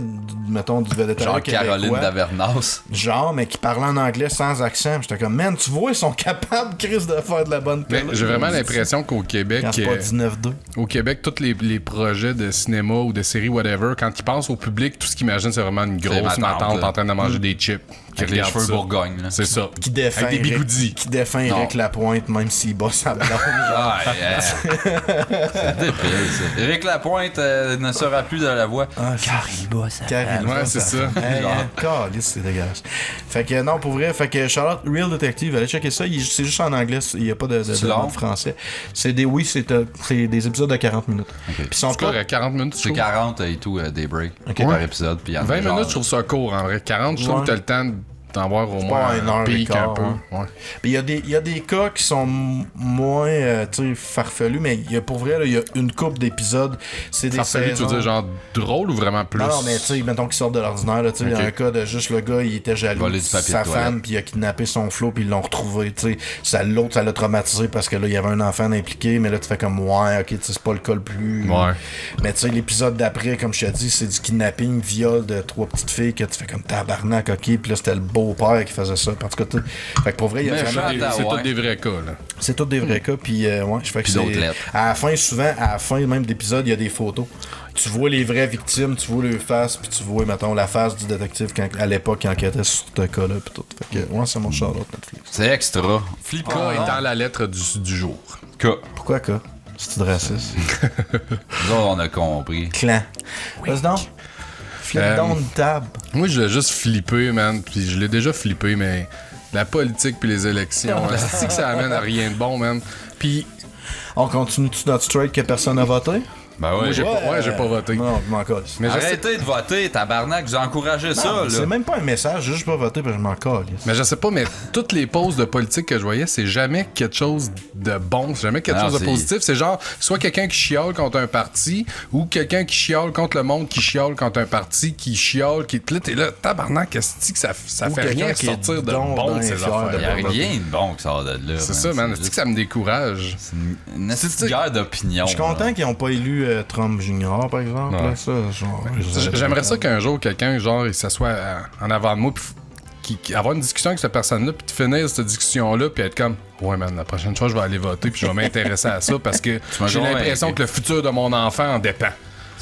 mettons, du végétarien Genre québécois. Caroline Davernas. Genre, mais qui parlaient en anglais sans accent. J'étais comme, man, tu vois, ils sont capables, Chris, de faire de la bonne Mais colle. j'ai vraiment l'impression qu'au Québec... Quand c'est pas 19-2. Au Québec, tous les projets de cinéma ou de séries, whatever, quand ils pensent au public, tout ce qu'ils imaginent, c'est vraiment une grosse ma tante, matante là. en train de manger des chips. Qui Avec les regarde cheveux ça. bourgogne, là. C'est ça. Qui défend Avec des bigoudis. Qui défend Non. Éric Lapointe, même s'il bat sa blonde. genre. Ah, yeah. C'est débile, ça. Éric Lapointe ne sera plus de la voix. Car il bat sa Ouais, c'est ça. Calice, c'est dégueulasse. Fait que non, pour vrai, fait que Charlotte Real Detective, allez checker ça. C'est juste en anglais, il n'y a pas de long? français. C'est des des épisodes de 40 minutes. Puis ils sont C'est quoi, 40 minutes, je C'est trouve? 40 et tout, des breaks Ok. par épisode. Puis il y en a 20 genre- minutes, je trouve ça court, en vrai. 40, je trouve Ouais. que t'as le temps d'en voir au pas moins une heure un et pic quart, un peu. ouais. Ouais. Puis il y a des cas qui sont moins tu sais, farfelus, mais il y a, pour vrai, là, il y a une couple d'épisodes. C'est des Farfelu, tu veux saisons. dire genre drôle ou vraiment plus? Non, mais tu sais, mettons qu'ils sortent de l'ordinaire, là, tu sais, il y a Ok. un cas de juste le gars, il était jaloux Voler de du papier sa de toilette. femme, puis il a kidnappé son flot, puis ils l'ont retrouvé, tu sais. L'autre, ça l'a traumatisé parce que là, il y avait un enfant impliqué, mais là, tu fais comme, ouais, ok, tu sais, c'est pas le cas le plus. Ouais. Mais tu sais, l'épisode d'après, comme je te dis, c'est du kidnapping, viol de 3 petites filles que tu fais comme tabarnak, ok, puis là, c'était le beau-père qui faisait ça. En tout cas, fait que pour vrai, il y a Mais vraiment. Jean- C'est ouais. tous des vrais cas, là. C'est tous des vrais cas, puis ouais, je fais que Puis c'est. d'autres lettres. À la fin, souvent, à la fin même d'épisode, il y a des photos. Tu vois les vraies victimes, tu vois leur face, puis tu vois, mettons, la face du détective à l'époque qui enquêtait sur ce cas-là, puis tout. Fait que, ouais, c'est mon Charlotte Netflix. C'est extra. Flip K étant la lettre du jour. K. Pourquoi K? C'est de raciste. Nous autres, on a compris. Clan. Vas-y donc. Flip down une table. Moi, je l'ai juste flippé, man. Puis je l'ai déjà flippé, mais la politique puis les élections, c'est que ça amène à rien de bon, man. Puis On continue-tu notre straight que personne n'a voté? Ben moi, ouais. j'ai pas voté. Non, je m'en colle. Mais je sais, Arrêtez de voter, tabarnak, vous encouragez ça, C'est là. même pas un message, j'ai juste pas voté parce que je m'en colle. mais je sais pas, mais toutes les pauses de politique que je voyais, c'est jamais quelque chose de bon, c'est jamais quelque Non, chose de c'est- positif. C'est genre soit quelqu'un qui chiale contre un parti ou quelqu'un qui chiale contre le monde qui chiale contre un parti qui chiale. Là, t'es là, tabarnak, qu'est-ce que ça Ou fait quelqu'un rien qui est sortir de donc bon de bien ces fier de affaires. Il y a rien de bon qui sort de là. C'est ça, man. C'est que ça me décourage. C'est une petite guerre d'opinion. Je suis content qu'ils n'ont pas élu Trump Jr., par exemple. Ouais. Là, ça, genre, J'aimerais ça qu'un jour, quelqu'un, genre, il s'assoit en avant de moi, puis avoir une discussion avec cette personne-là, puis de finir cette discussion-là, puis être comme, ouais, man, la prochaine fois, je vais aller voter, puis je vais m'intéresser à ça, parce que m'as j'ai convaincu. l'impression que le futur de mon enfant en dépend.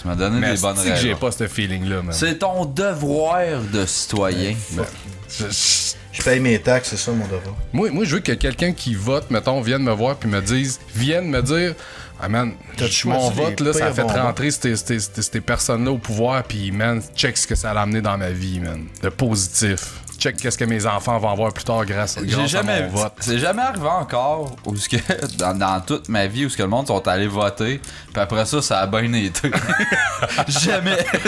Tu m'as donné Mais des bonnes c'est que j'ai raisons. pas ce feeling-là, man. C'est ton devoir de citoyen. Je paye mes taxes, c'est ça mon devoir. Moi, je veux que quelqu'un qui vote, mettons, vienne me voir, puis vienne me dire, ah, man, T'as-tu mon choisi vote, les là, ça a pires fait bonbons? rentrer ces personnes-là au pouvoir, puis, man, check ce que ça a amené dans ma vie, man. De positif. Check qu'est-ce que mes enfants vont avoir plus tard grâce à mon vote. C'est jamais arrivé encore où ce que dans toute ma vie où ce que le monde sont allés voter, puis après ça a bien été.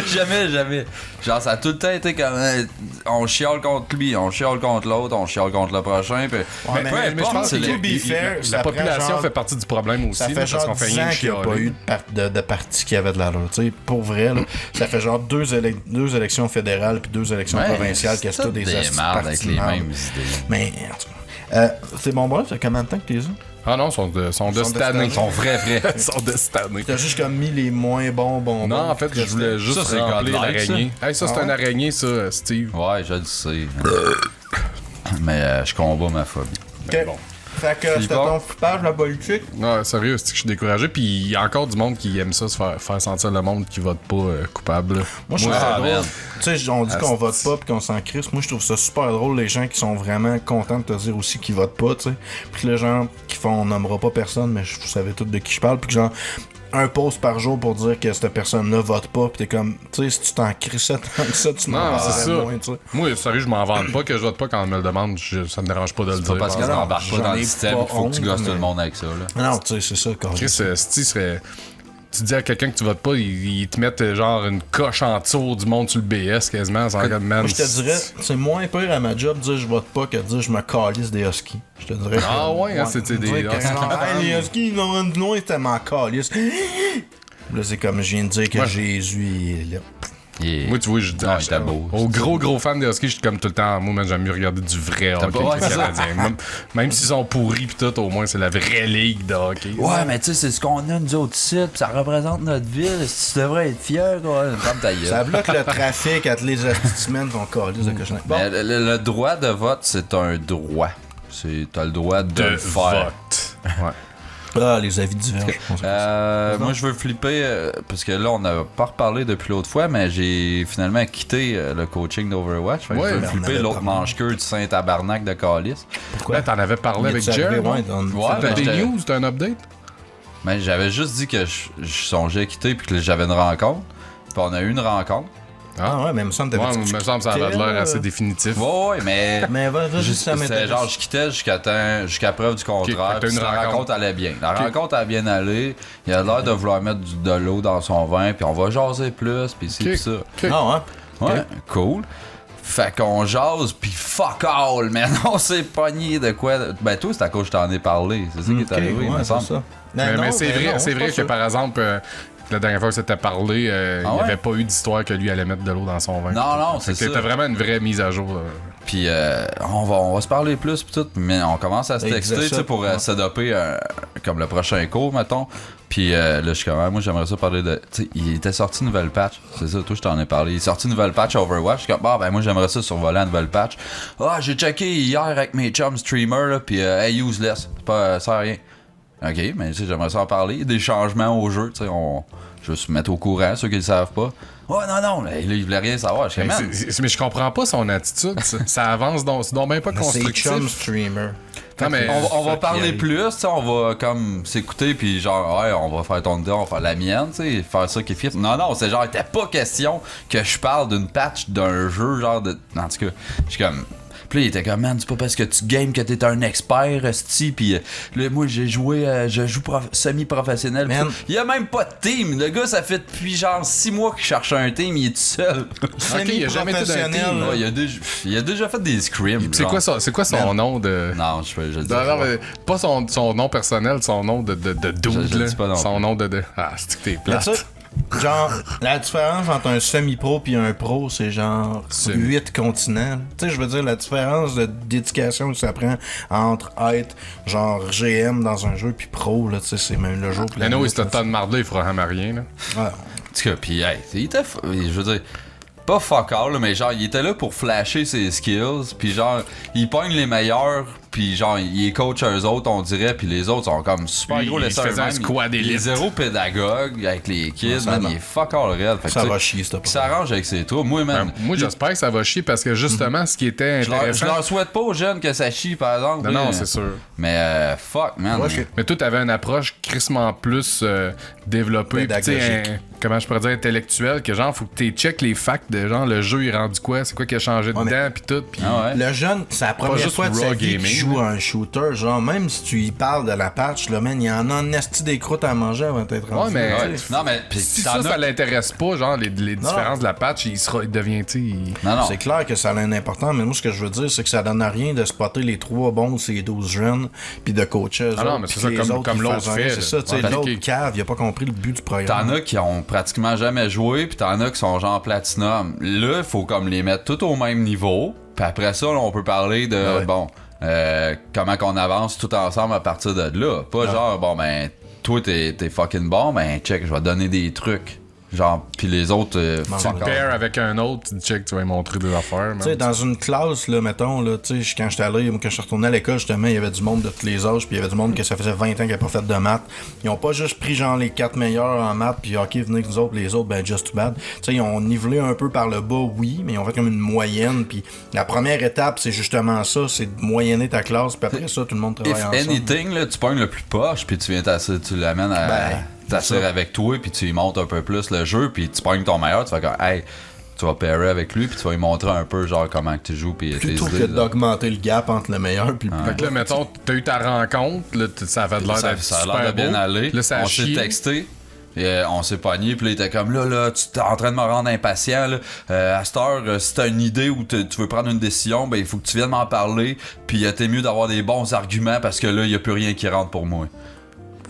jamais. Genre ça a tout le temps été comme on chiale contre lui, on chiale contre l'autre, on chiale contre le prochain. Puis mais peu je importe, pense c'est que le- to be fair, ça La prend population genre- fait partie du problème aussi, Ça là, fait parce genre qu'on fait 10 rien ans que qu'il n'y a pas chialer. eu de parti qui avait de l'allure. Tu sais, pour vrai, là, ça fait genre deux élections fédérales puis 2 élections Ouais, provinciales qui c'est sont des hosties de mardes avec partis les de marde. mêmes idées. Mais, en tout cas. C'est bon, bon, ça fait combien de temps que t'es là? Ah non, ils sont de cette année. Ils sont vrais. Ils sont de cette année. T'as juste comme mis les moins bons. Non, en fait, je voulais juste Ça, c'est remplir godlike, l'araignée. Hey, ça, c'est Ah un ouais? araignée, ça, Steve. Ouais, je le sais. Mais je combats ma phobie. Ok. bon. Fait que c'était bon. ton flippage, la politique. Non, sérieux, c'est que je suis découragé. Puis il y a encore du monde qui aime ça, se faire sentir le monde qui vote pas coupable. Là. Moi, je trouve ça drôle. man. Tu sais, on dit qu'on vote pas pis qu'on s'en crisse. Moi, je trouve ça super drôle, les gens qui sont vraiment contents de te dire aussi qu'ils votent pas, tu sais. Puis les gens qui font, on nommera pas personne, mais vous savez tous de qui je parle. Puis que genre, un post par jour pour dire que cette personne-là vote pas. Pis t'es comme, tu sais, si tu t'en crissais tant que ça, tu m'en Non, c'est ça. moins, tu sais. Moi, sérieux, je m'en vante pas que je vote pas quand on me le demande. Ça me dérange pas de le dire. Parce que non, t'embarques pas j'en dans le ai système, pas faut que tu honte, gosses tout mais- le monde avec ça, là. Non, tu sais, c'est ça, quand Chris, Sti serait. Tu dis à quelqu'un que tu votes pas, ils te mettent genre une coche en dessous du monde sur le BS quasiment. C'est comme, man, Moi, je te dirais, c'est moins pire à ma job de dire je vote pas que de dire je me calisse des Huskies. Je te dirais. Ah ouais, hein, c'était des Dire que Huskies. genre, hey, les Huskies, ils vont rendre loin, c'était m'en calisse. Là, c'est comme je viens de dire que Ouais. Jésus il est là. Yeah. Moi, tu vois, je dis Non, il était beau. au gros fan des Huskies, je suis comme tout le temps, moi, man, j'aime mieux regarder du vrai hockey pas- ouais, que c'est ça. canadien. Même s'ils sont pourris pis tout, au moins, c'est la vraie ligue de hockey. Ouais, mais tu sais, c'est ce qu'on a, nous autres ici, pis ça représente notre ville. Si tu devrais être fier, quoi, ferme ta gueule. Ça bloque le trafic à toutes les semaines qu'on calisse de cochonnerie. Bon, Mais le droit de vote, c'est un droit. T'as le droit de le faire. vote. Ouais. ah, les avis divergent. Moi, je veux flipper, parce que là, on n'a pas reparlé depuis l'autre fois, mais j'ai finalement quitté le coaching d'Overwatch. Fait que Ouais, je veux mais on flipper avait l'autre parlé. manche-queue du Saint-Tabarnak de Calice. Là, t'en avais parlé avec Jerry, non? Ouais, T'as ben, des j'étais- news, t'as un update? Mais j'avais juste dit que je songeais quitter puis que j'avais une rencontre. Puis on a eu une rencontre. Ah ouais, mais il me semble que Ouais, t'avais il dit me que semble que ça tu avait l'air quittais, assez là. définitif. Ouais, mais. Mais vas-y, Juste- ça C'était m'intéresse. genre, je quittais jusqu'à preuve du contraire. Ok, fait que t'as puis une la rencontre. rencontre allait bien. La rencontre a bien allé. Il a l'air de vouloir mettre de l'eau dans son vin, puis on va jaser plus, puis ci, Ok. puis ça. Ok. Non, hein? Ouais, cool. Fait qu'on jase, puis fuck all, man. On s'est pogné de quoi. Ben, toi, c'est à cause que je t'en ai parlé. C'est ça qui est arrivé, il me ouais, semble. c'est ça. Mais non, c'est ben vrai, non, c'est vrai pas que sûr. par exemple, la dernière fois que c'était parlé, il n'y ouais? avait pas eu d'histoire que lui allait mettre de l'eau dans son vin. Non, non, Fait c'est que ça. C'était vraiment une vraie mise à jour. Puis on va se parler plus pis tout, mais on commence à se Il texter, disait tu ça, sais, pour ouais. s'adopter comme le prochain cours, mettons. Puis là, je suis comme, moi j'aimerais ça parler de. Tu sais, il était sorti une nouvelle patch, c'est ça, toi je t'en ai parlé. Il est sorti une nouvelle patch Overwatch. Je suis comme, ben moi j'aimerais ça survoler la nouvelle patch. Ah, j'ai checké hier avec mes chums streamers, là, pis hey, useless, c'est pas, ça sert à rien. Ok, mais tu sais, j'aimerais ça en parler. Des changements au jeu, tu sais, je vais se mettre au courant, ceux qui le savent pas. Ouais, non, là, il voulait rien savoir. Je suis comme, man, Mais je comprends pas son attitude. Ça avance donc, c'est donc bien pas Mais c'est constructif. chum streamer. Non, mais on va ça qui parler arrive. plus, tu sais, on va comme s'écouter, puis genre, ouais, on va faire ton idée, on va faire la mienne, tu sais, faire ça qui est fit. Non, c'est genre, il était pas question que je parle d'une patch d'un jeu, genre de. En tout cas, je suis comme. Puis là, il était comme, man, c'est pas parce que tu games que t'es un expert, esti, pis là, moi, j'ai joué, je joue semi-professionnel. Man. Il y a même pas de team. Le gars, ça fait depuis genre 6 mois qu'il cherche un team, il est tout seul. Ok, il a jamais été dans un team, Semi-professionnel. Ouais, il a déjà fait des scrims. C'est genre. quoi son nom de. Non, je le dis. Non, mais pas son nom personnel, son nom de dude. Je le là. dis pas non Son plus. nom de. Ah, c'est que t'es Mais plate. tu sais, genre, la différence entre un semi-pro puis un pro, c'est genre Semi. 8 continents. Tu sais, je veux dire, la différence de dédication que ça prend entre être genre GM dans un jeu puis pro, là, tu sais, c'est même le jour. puis la Mais non, nuit, il se tas de marde là, il fera jamais rien. Là. Ouais. En tout cas, pis hey, il était. Je veux dire. Pas fuck all, là, mais genre, il était là pour flasher ses skills, puis genre, il pogne les meilleurs, puis genre, il est coach eux autres, on dirait, puis les autres sont comme super Lui, gros il laisseurs faisait un eux-mêmes. squad Il est élite. zéro pédagogue avec les kids, ça man, va. il est fuck all red. Fait que, Ça tu sais, va chier, c'est pas. il s'arrange avec ses trous. Moi, man, Moi, j'espère que ça va chier parce que justement, ce qui était je intéressant. leur souhaite pas aux jeunes que ça chie, par exemple. Non, non, mais- c'est sûr. Mais fuck, man. Ouais, je- Mais toi, t'avais une approche crissement plus développée, pis tu sais, Pédagogique. comment je pourrais dire, intellectuelle, que genre, faut que tu check les facts de genre, le jeu est rendu quoi, c'est quoi qui a changé Ouais, dedans, pis tout, pis... Ah ouais. Le jeune, c'est la première juste fois de sa raw vie qu'il gaming, joue à un shooter. Genre, même si tu y parles de la patch, là, man, il y en a un esti des croûtes à manger avant d'être rendu. mais- là, Ouais. tu sais. Non, mais pis Si t'en ça as- l'intéresse pas, genre, les différences de la patch, il devient, tu sais... Non, non. C'est clair que ça a un important, mais moi, ce que je veux dire, c'est que ça donne à rien de spotter les 3 bons de ces 12 jeunes, puis de coacher eux Ah non, autres, mais puis c'est ça, que les comme autres, ils l'autre fassent fait, rien. là. C'est ça, tu sais, Ouais, l'autre ok. cave, il a pas compris le but du T'en programme. as qui ont pratiquement jamais joué, puis t'en as qui sont genre platinum. Là, il faut comme les mettre tout au même niveau. Puis après ça, là, on peut parler de, Ah ouais. bon, comment qu'on avance tout ensemble à partir de là. Pas genre, bon, ben, toi, t'es fucking bon, ben, check, je vais te donner des trucs. Genre, pis les autres. Tu le pairs avec un autre, tu dis check, tu vas lui montrer des affaires. Tu sais, dans une classe, là, mettons, là, tu sais, quand j'étais allé, quand je suis retourné à l'école, justement, il y avait du monde de tous les âges, puis il y avait du monde que ça faisait 20 ans qu'il n'avait pas fait de maths. Ils ont pas juste pris, genre, les 4 meilleurs en maths, puis OK, venez avec nous autres, les autres, ben, just too bad. Tu sais, ils ont nivelé un peu par le bas, oui, mais ils ont fait comme une moyenne, puis la première étape, c'est justement ça, c'est de moyenner ta classe, puis après ça, tout le monde travaille If ensemble. anything, là, tu pognes le plus poche, puis tu viens tu l'amènes à t'asseoir avec toi, puis tu lui montres un peu plus le jeu, puis tu pognes ton meilleur, tu fais comme, hey, tu vas pairer avec lui, puis tu vas lui montrer un peu, genre, comment que tu joues, puis tes Plutôt idées. que d'augmenter le gap entre le meilleur puis le plus Fait que là, mettons, t'as eu ta rencontre, là, ça a fait de l'air d'être Ça a l'air super de bien beau. aller. Là, ça a On s'est chié. texté. Et on s'est pogné, puis là, il était comme là, tu t'es en train de me rendre impatient. Là. À cette heure, si t'as une idée ou tu veux prendre une décision, ben il faut que tu viennes m'en parler. Puis t'es mieux d'avoir des bons arguments parce que là, il y a plus rien qui rentre pour moi.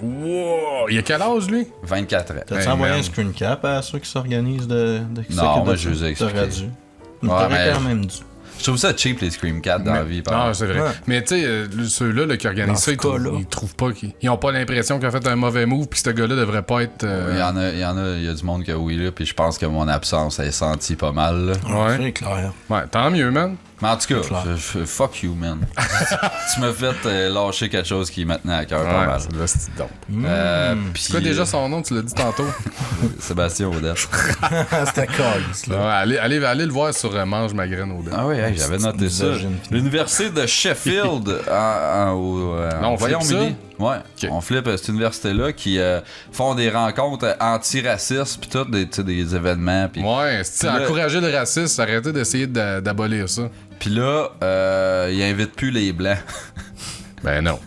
Wow! Il a quel âge, lui? 24 ans. T'as-tu Hey, envoyé man. un screen cap à ceux qui s'organisent de Non, moi, je les ai expliqué. T'aurais dû. Ouais, T'aurais mais- quand même dû. Je trouve ça cheap, les Scream Cats dans la vie. par Non, exemple. c'est vrai. Ouais. Mais tu sais, ceux-là là, qui organisent Dans ça, ce cas-là. ils trouvent pas ils ont pas l'impression qu'il a fait un mauvais move, puis ce gars-là devrait pas être. Il y a du monde qui a oui, là, puis je pense que mon absence est sentie pas mal. Là. Ouais. C'est clair. Ouais, tant mieux, man. Mais en tout cas, Clair. fuck you, man. Tu m'as fait lâcher quelque chose qui me tenait à cœur pas Ouais, mal. c'est de la petite dope. Puis, C'est quoi déjà son nom? Tu l'as dit tantôt. Sébastien Audette. C'était calice, là. Ouais, allez le voir sur Mange ma graine au Ah oui, hey, j'avais noté ça. misogyne. L'université de Sheffield au on flippe Royaume-Uni. Ouais, Ok. on flippe cette université-là qui font des rencontres anti-racistes puis tout, des événements. Puis Ouais, c'est Là- encourager le racisme, arrêter d'essayer d'abolir ça. puis là, ils invitent plus les Blancs. Ben non.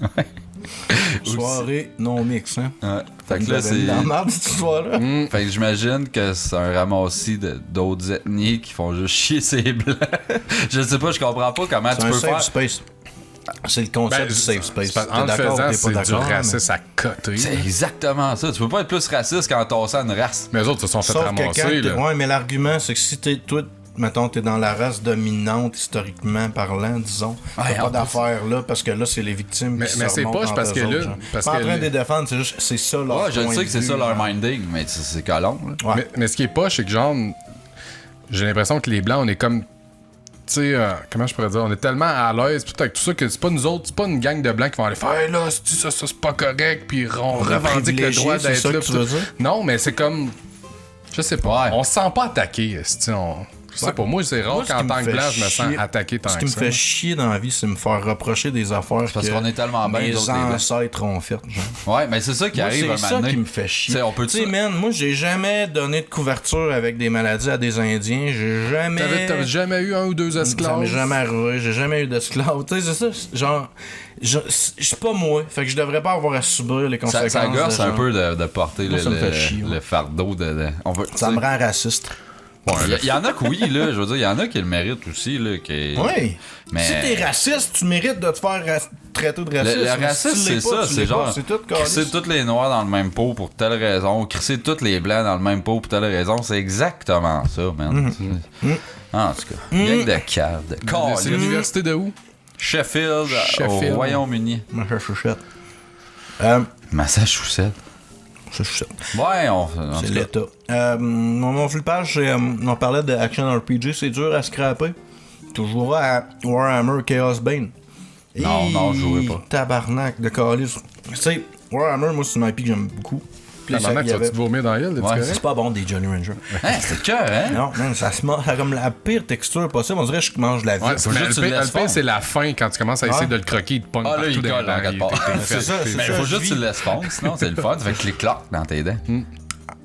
Soirée non mix, hein. Ouais. Fait que là, Vous avez mis c'est... dans la merde, cette soirée-là. Fait que j'imagine que c'est un ramassis d'autres ethnies qui font juste chier ces Blancs. Je sais pas, je comprends pas comment C'est tu un peux safe faire... space. C'est le concept du safe space. c'est pas- T'es En le d'accord ou faisant, t'es c'est pas du d'accord, racisme à côté. C'est exactement ça. Tu peux pas être plus raciste qu'en tassant une race. Mais les autres se sont fait Sauf que ramasser, quand t'es- là. ouais, mais l'argument, c'est que si toi, mettons, t'es dans la race dominante, historiquement parlant, disons, Ouais, t'as en pas d'affaires là, parce que là, c'est les victimes Mais- qui mais se c'est remontent poche entre parce que eux là- autres, genre. parce Pas en que train de les- les défendre, c'est juste, c'est ça leur Ouais, je le point sais de que c'est vue, ça leur genre. minding, mais c'est colon. Là. Ouais. Mais ce qui est poche, c'est que genre, j'ai l'impression que les Blancs, on est comme. Tu sais, comment je pourrais dire, on est tellement à l'aise tout avec tout ça que c'est pas nous autres, c'est pas une gang de Blancs qui vont aller faire hey, là, ça c'est pas correct, puis on revendique le droit c'est d'être ça là. que pis tu veux tout. dire? Non, mais c'est comme. Je sais pas. Ouais. On se sent pas attaqué, esti, je sais pas, moi c'est rare Moi, ce qu'en qui tant me que fait blanc, je me sens chier- attaqué tant Ce qui que me ça. fait chier dans la vie, c'est me faire reprocher des affaires parce que qu'on est tellement bien, mes nous autres, les Blancs. ancêtres ont faites, genre. Ouais, mais c'est ça qui Moi, arrive un c'est ça moment donné. qui me fait chier. T'sais, on peut Tu sais, man, moi, j'ai jamais donné de couverture avec des maladies à des Indiens. J'ai jamais... T'avais jamais eu un ou deux Ça esclaves? m'est jamais arrivé. J'ai jamais eu d'esclaves. Tu sais, c'est ça. Genre, je suis pas moi. Fait que je devrais pas avoir à subir les conséquences. Ça gosse de un genre. peu de porter Moi, ça me fait chier, ouais. le fardeau de... On veut, Ça me rend raciste. Il y en a que oui, là, je veux dire, il y en a qui le méritent aussi, là, qui... Oui. Mais- Si t'es raciste, tu mérites de te faire traiter de raciste. Le Mais racisme, si tu l'es c'est pas, ça, tu c'est l'es pas. genre C'est tout crisser calice. tous les noirs dans le même pot pour telle raison, crisser tous les blancs dans le même pot pour telle raison, c'est exactement ça, man. En tout cas, gang de cave, de C'est calice. l'université de où? Sheffield, Sheffield. au Royaume-Uni. Ma chouchette. Massachusetts. Chouchette. Ouais, en C'est tout cas, l'État. Mon flippage, on parlait de Action RPG, c'est dur à scraper. Tu joueras à Warhammer Chaos Bane. Non, je jouerai pas. Tabarnak de calice. Tu sais, Warhammer, moi, c'est une IP que j'aime beaucoup. Puis, Tabarnak, il y tu avait- vas-tu vomir dans elle? Ouais, C'est pas bon des Jolly Rancher. hein, c'est le cœur, hein? Non, man, ça a comme la pire texture possible. On dirait que je mange la vie. Ouais, Faut mais juste le que tu le pire, laisses faire. c'est la fin quand tu commences à essayer de le croquer, il te pogne Ah, là, partout il dans colle les en dents, quelque il- part. t'es C'est fait. ça, c'est Mais ça. faut je juste que tu vis. le laisses faire, sinon c'est le fun, ça fait que les cloques dans tes dents.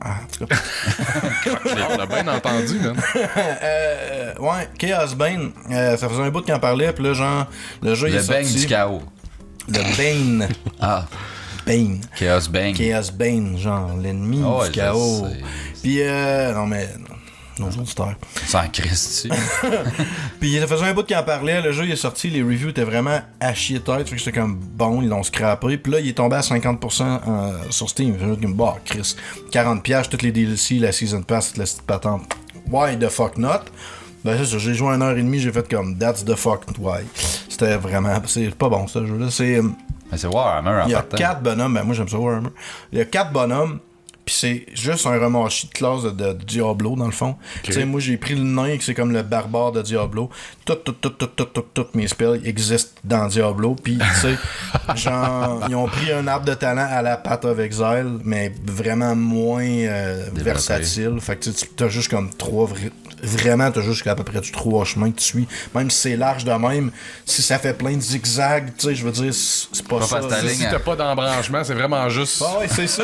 Ah, en tout cas. On l'a bien entendu, man. Ouais, Chaos Bane, ça faisait un bout qu'il en parlait, puis là, genre, le jeu il Le est bang sorti. du chaos. Le Bane. Ah, Bane. Chaos Bang. Chaos Bane, genre, l'ennemi Ah ouais, du chaos. je sais. Puis, non, mais. Nos auditeurs. Sans Christ, Puis, ça faisait un bout qu'il en parlait, le jeu il est sorti, les reviews étaient vraiment à chier tête, fait que c'était comme bon, ils l'ont scrappé. Puis là, il est tombé à 50% sur Steam. Fait que, bah, Chris, 40$, toutes les DLC, la Season Pass, toute la petite patente. Why the fuck not? Ben, c'est ça, j'ai joué 1h30, j'ai fait comme that's the fuck why. C'était vraiment. C'est pas bon, ce jeu-là. C'est. Mais c'est Warhammer en Il y a partant. 4 bonhommes, ben moi j'aime ça Warhammer. Il y a 4 bonhommes, Puis c'est juste un remâchis de classe de Diablo, dans le fond. Tu sais, moi, j'ai pris le nain, que c'est comme le barbare de Diablo. Toutes mes spells existent dans Diablo. Puis, tu sais, genre, ils ont pris un arbre de talent à la Path of Exile, mais vraiment moins versatile. Fait que tu as juste comme vraiment, t'as juste à peu près 3 chemins que tu suis. Même si c'est large de même, si ça fait plein de zigzags, tu sais, je veux dire, c'est pas ça. Si t'as pas d'embranchement, c'est vraiment juste... Ah ouais, c'est ça.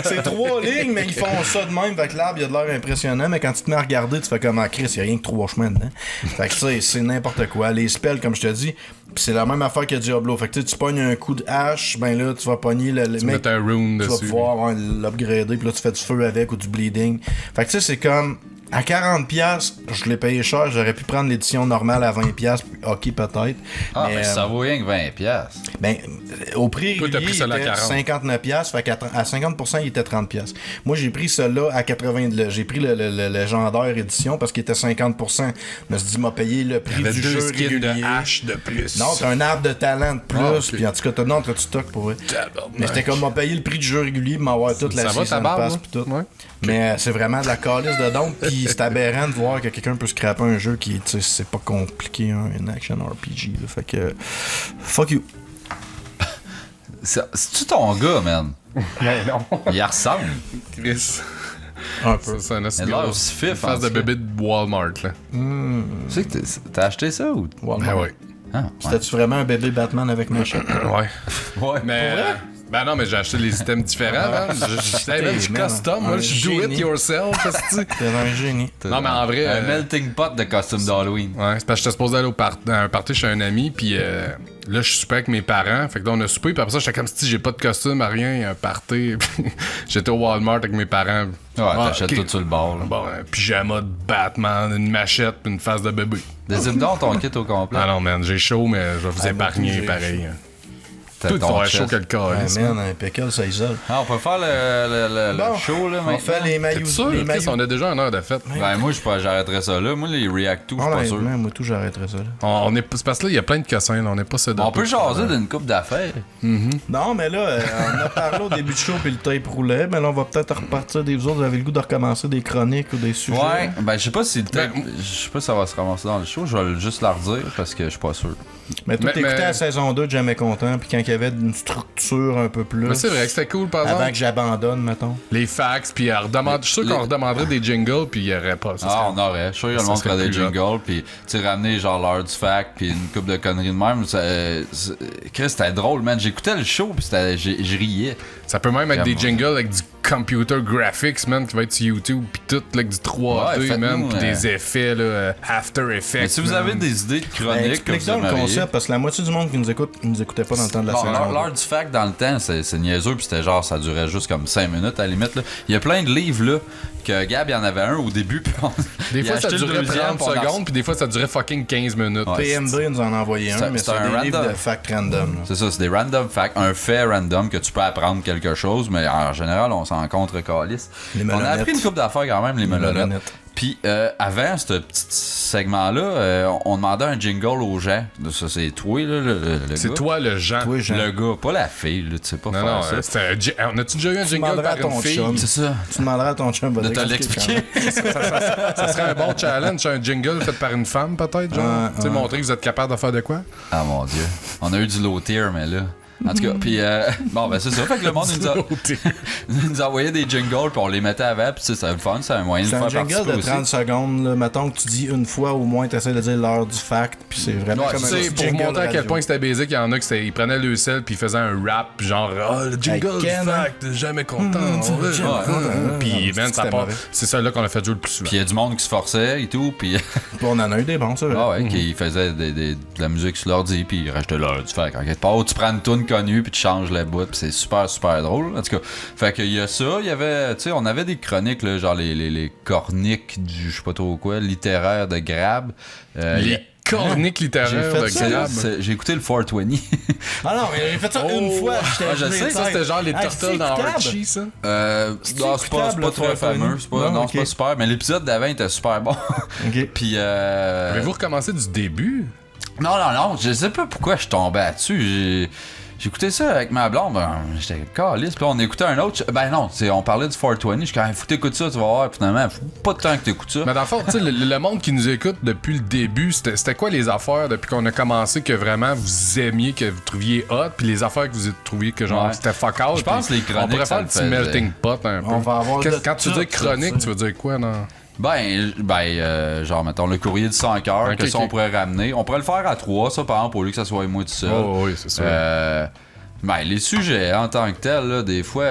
C'est 3 lignes, mais ils font ça de même. Fait que l'arbre, il a de l'air impressionnant, mais quand tu te mets à regarder, tu fais comme en Chris, il y a rien que 3 chemins dedans. Fait que tu sais, c'est n'importe quoi. Les spells, comme je te dis, pis c'est la même affaire que Diablo. Fait que tu pognes un coup de hache, ben là, tu vas pogner le Tu mec. mets un rune Tu vas dessus. pouvoir l'upgrader, pis là, tu fais du feu avec ou du bleeding. Fait que tu sais, c'est comme. À 40$, je l'ai payé cher, j'aurais pu prendre l'édition normale à 20$, ok peut-être. Ah, mais ça vaut rien que 20$. Ben, au prix Toi, t'as régulier, pris il celle-là était à 40. 59$, fait qu'à 50%, il était 30$. Moi, j'ai pris celui-là à 80$. J'ai pris le légendaire édition parce qu'il était 50%. Je me suis dit, m'a payé le prix Il y avait du 2 jeu skins régulier. de hache de plus. Non, t'as un arbre de talent de plus, Ah, ok. puis en tout cas, t'as du stock pour vrai. Tabarnak. Mais c'était comme m'a payé le prix du jeu régulier pour m'avoir toute la Ça va, ta season barbe, pass là? pis tout. Ouais. Mais c'est vraiment de la calice de don, pis c'est aberrant de voir que quelqu'un peut scraper un jeu qui, tu sais, c'est pas compliqué, un action RPG, là. Fait que, fuck you. C'est-tu ton gars, man? Mais non. Il ressemble. Chris. Un peu. C'est un Il a l'air aussi fif, face en de tout cas. bébé de Walmart, là. Tu sais que t'as acheté ça ou... Walmart. Ben ouais. Ah, ouais. C'était-tu vraiment un bébé Batman avec machette? Ouais. Ouais. Mais... Ben non, mais j'ai acheté les items différents, man. Je suis man, custom, moi. un Je suis do it génie. yourself, esti. T'es un génie. Non, mais en vrai... Un melting pot de costume d'Halloween. Ouais, c'est parce que j'étais supposé aller à un party chez un ami, puis là, je suis super avec mes parents. Fait que là, on a soupé, puis après ça, j'étais comme si j'ai pas de costume, rien, il y a un party. J'étais au Walmart avec mes parents. Ouais, t'achètes tout sur le bord, là. Bon, un pyjama de Batman, une machette, puis une face de bébé. Désigne donc ton kit au complet. Ah non, man, j'ai chaud, mais je vais vous Ah, épargner j'ai pareil. T'as Tout, tu vas ton avoir chaud chest. que le calice. Ouais, man, un pickle, ça isole. Ah, on peut faire le Bon, show, là, on maintenant. fait les maillots. T'es sûr? Les Chris, on a déjà une heure de fête. Ben, moi, j'arrêterais ça là. Moi, les React 2, je suis pas sûr. Honnêtement, moi tout, j'arrêterais ça, là. C'est parce que là, il y a plein de cossins, là, on n'est pas sédentaires. On peut jaser d'une coupe d'affaires. Non, mais là, on a parlé au début du show puis le tape roulait, mais là, on va peut-être repartir des autres. Vous avez le goût de recommencer des chroniques ou des sujets? Ouais, ben, je sais pas si le Ben, tape- je sais pas si ça va se ramasser dans le show. Je vais juste la redire parce que je suis pas sûr. Mais toi, Mais- t'écoutais mais- la saison 2 de Jamais Content, puis quand il y avait une structure un peu plus. Mais c'est vrai que c'était cool, par Avant exemple. que j'abandonne, mettons. Les fax, puis je suis sûr qu'on redemanderait des jingles, puis il y aurait pas. Ça Ah, serait- on aurait. Je suis sûr qu'il y a le ça monde qui ferait serait des plus jingles, puis tu sais, ramener genre l'heure du fact, puis une coupe de conneries de même. Chris, c'était drôle, man. J'écoutais le show, puis je riais. Ça peut même être des Vraiment. jingles avec du computer graphics, man, qui va être sur YouTube, puis tout, là, avec du 3D, Ouais, faites-nous, man, puis des effets, là, After Effects. Mais si vous man. avez des idées de Ben, chroniques que explique vous donc le aimeriez... concept, parce que la moitié du monde qui nous écoute nous écoutait pas dans le temps de la Bon, saison. l'heure du fact dans le temps, c'est niaiseux, puis c'était genre, ça durait juste comme 5 minutes à la limite. Là. Il y a plein de livres, là, que Gab, il y en avait un au début, puis Des il a fois, ça acheté le durait deuxième, 30 puis on a- secondes, puis des fois, ça durait fucking 15 minutes. Ouais. PMB nous en a envoyé C'est- un, mais c'est c'est un des livres random. de fact random. là. C'est ça, c'est des random facts, un fait random que tu peux apprendre quelque chose, mais en général, on s'en contre calice. Les On a melonnettes. appris une couple d'affaires quand même, les melonnettes. melonnettes. Puis avant ce petit segment-là, on demandait un jingle aux gens. Ça, c'est toi, là, le C'est gars. toi, le Jean. Toi, Jean. Le gars, pas la fille, là, tu sais pas Non, faire non, ça. c'était on a-tu déjà eu un jingle demanderas par à ton une fille? chum. C'est ça. Tu demanderas à ton chum De te l'expliquer. Ça serait un bon challenge, un jingle fait par une femme, peut-être, genre? Tu sais, montrer que vous êtes capable de faire de quoi? Ah mon dieu. On a eu du low tier, mais là. En tout cas, puis bon, ben c'est ça. Fait que le monde il nous envoyait des jingles, puis on les mettait avant, puis tu sais, c'était le fun, c'est un moyen de C'est faire un jingle participer de aussi. 30 secondes, là. Mettons que tu dis une fois au moins, tu essaies de dire l'heure du fact, puis c'est vraiment Ouais, comme Tu un sais, petit pour jingle montrer à quel radio. point c'était basic, il y en a qui ils prenaient le sel puis ils faisaient un rap, genre, ah, le jingle Hey, du Ken, fact, jamais content. on veut. jamais Ouais. content. Puis, man, ça C'était part. mauvais. C'est ça là qu'on a fait jouer le plus souvent. Puis il y a du monde qui se forçait et tout, puis Puis on en a eu des bons, ça. ah ouais, qui faisait de la musique sur l'ordi, puis il rachetait l'heure du fait. Quand quelque part, tu prends une tune connue, puis tu changes le bout, puis c'est super, super drôle. En tout cas, fait qu'il y a ça, il y avait, tu sais, on avait des chroniques, là, genre les corniques du, je sais pas trop quoi, littéraire de Grab. Les corniques littéraires J'ai fait de ça, Grab. J'ai écouté le 420. Ah non, mais j'ai fait ça une fois. Ah, je sais, Ça, c'était genre les Hey, turtles c'est dans écoutable. Archie, ça. Non, c'est pas écoutable, le très 420? fameux, c'est pas, Non, non, ok. c'est pas super, mais l'épisode d'avant était super bon. Ok. Puis Avez-vous recommencé du début? non, je sais pas pourquoi je suis tombé là-dessus. J'ai écouté ça avec ma blonde, j'étais caliste, puis là, on écoutait un autre. Ben non, on parlait du 420, je suis quand même, faut que t'écoutes ça, tu vas voir, puis finalement, faut pas de temps que t'écoutes ça. Mais dans le fond, tu sais, le monde qui nous écoute depuis le début, c'était quoi les affaires depuis qu'on a commencé que vraiment vous aimiez, que vous trouviez hot, puis les affaires que vous trouviez que genre c'était fuck out. Je pense que les chroniques, on pourrait faire ça le petit le faisait. melting pot un peu. On va avoir Quand tu dis chronique, tu veux dire quoi, non? Genre, mettons, le courrier du 100 cœurs, Ok, que ça, ok. on pourrait ramener. On pourrait le faire à 3, ça, par exemple, au lieu que ça soit moi tout seul. Oh, oui, c'est ça. Les sujets en tant que tels, là, des fois,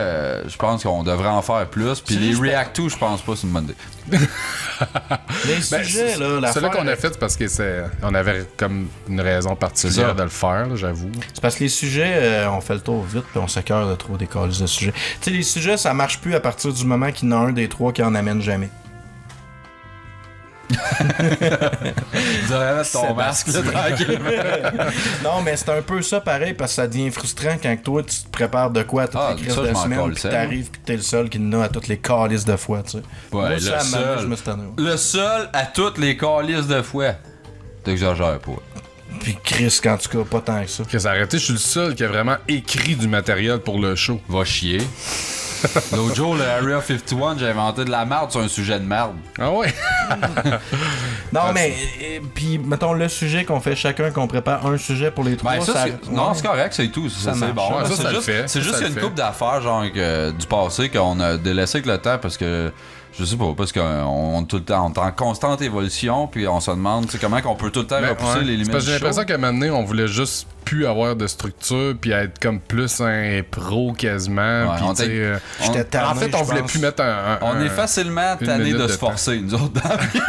je pense qu'on devrait en faire plus. Puis les React to, je pense pas, c'est une bonne idée. Les sujets, là, Celui qu'on a fait, c'est parce qu'on avait comme une raison C'est particulière ça. de le faire, là, j'avoue. C'est parce que les sujets, on fait le tour vite puis on s'écœure de trop des calices de sujets. Tu sais, les sujets, ça marche plus à partir du moment qu'il y en a un des trois qui en amène jamais. Tu devrais mettre ton masque, là, tranquillement. Non, mais c'est un peu ça pareil parce que ça devient frustrant quand toi tu te prépares de quoi à toutes Ah, les crises ça, je de m'en semaine colle, puis ça, t'arrives puis t'es le seul qui en a à toutes les calices de fois, tu sais. Ouais, Moi, le ça, à un moment donné, seul. je me suis tanné, ouais. Le seul à toutes les calices de fouet. T'exagères pas. Puis Chris, en tout cas, pas tant que ça. Qu'est-ce arrêté, je suis le seul qui a vraiment écrit du matériel pour le show. Va chier. L'autre jour, le Area 51, j'ai inventé de la merde sur un sujet de merde. Ah ouais? Non, mais, puis mettons le sujet qu'on fait chacun, qu'on prépare un sujet pour les trois. Ben, ça, non, c'est correct, c'est tout. Ça, c'est marche. bon. Ouais, ça, C'est ça le juste, fait. c'est Ça, juste ça qu'il y a le une fait. couple d'affaires, genre, du passé qu'on a délaissé avec le temps parce que. Je sais pas, parce qu'on tout le temps, on est en constante évolution, puis on se demande, tu sais, comment qu'on peut tout le temps Ben, repousser ouais. les C'est limites parce que du j'ai show. l'impression qu'à un moment donné, on voulait juste plus avoir de structure puis être comme plus un pro quasiment. Ouais, puis, on tu sais, t'est- J'étais tanné, en fait, on je voulait pense. plus mettre On un- est facilement une tanné minute de de se temps. forcer, nous autres, dans la vie.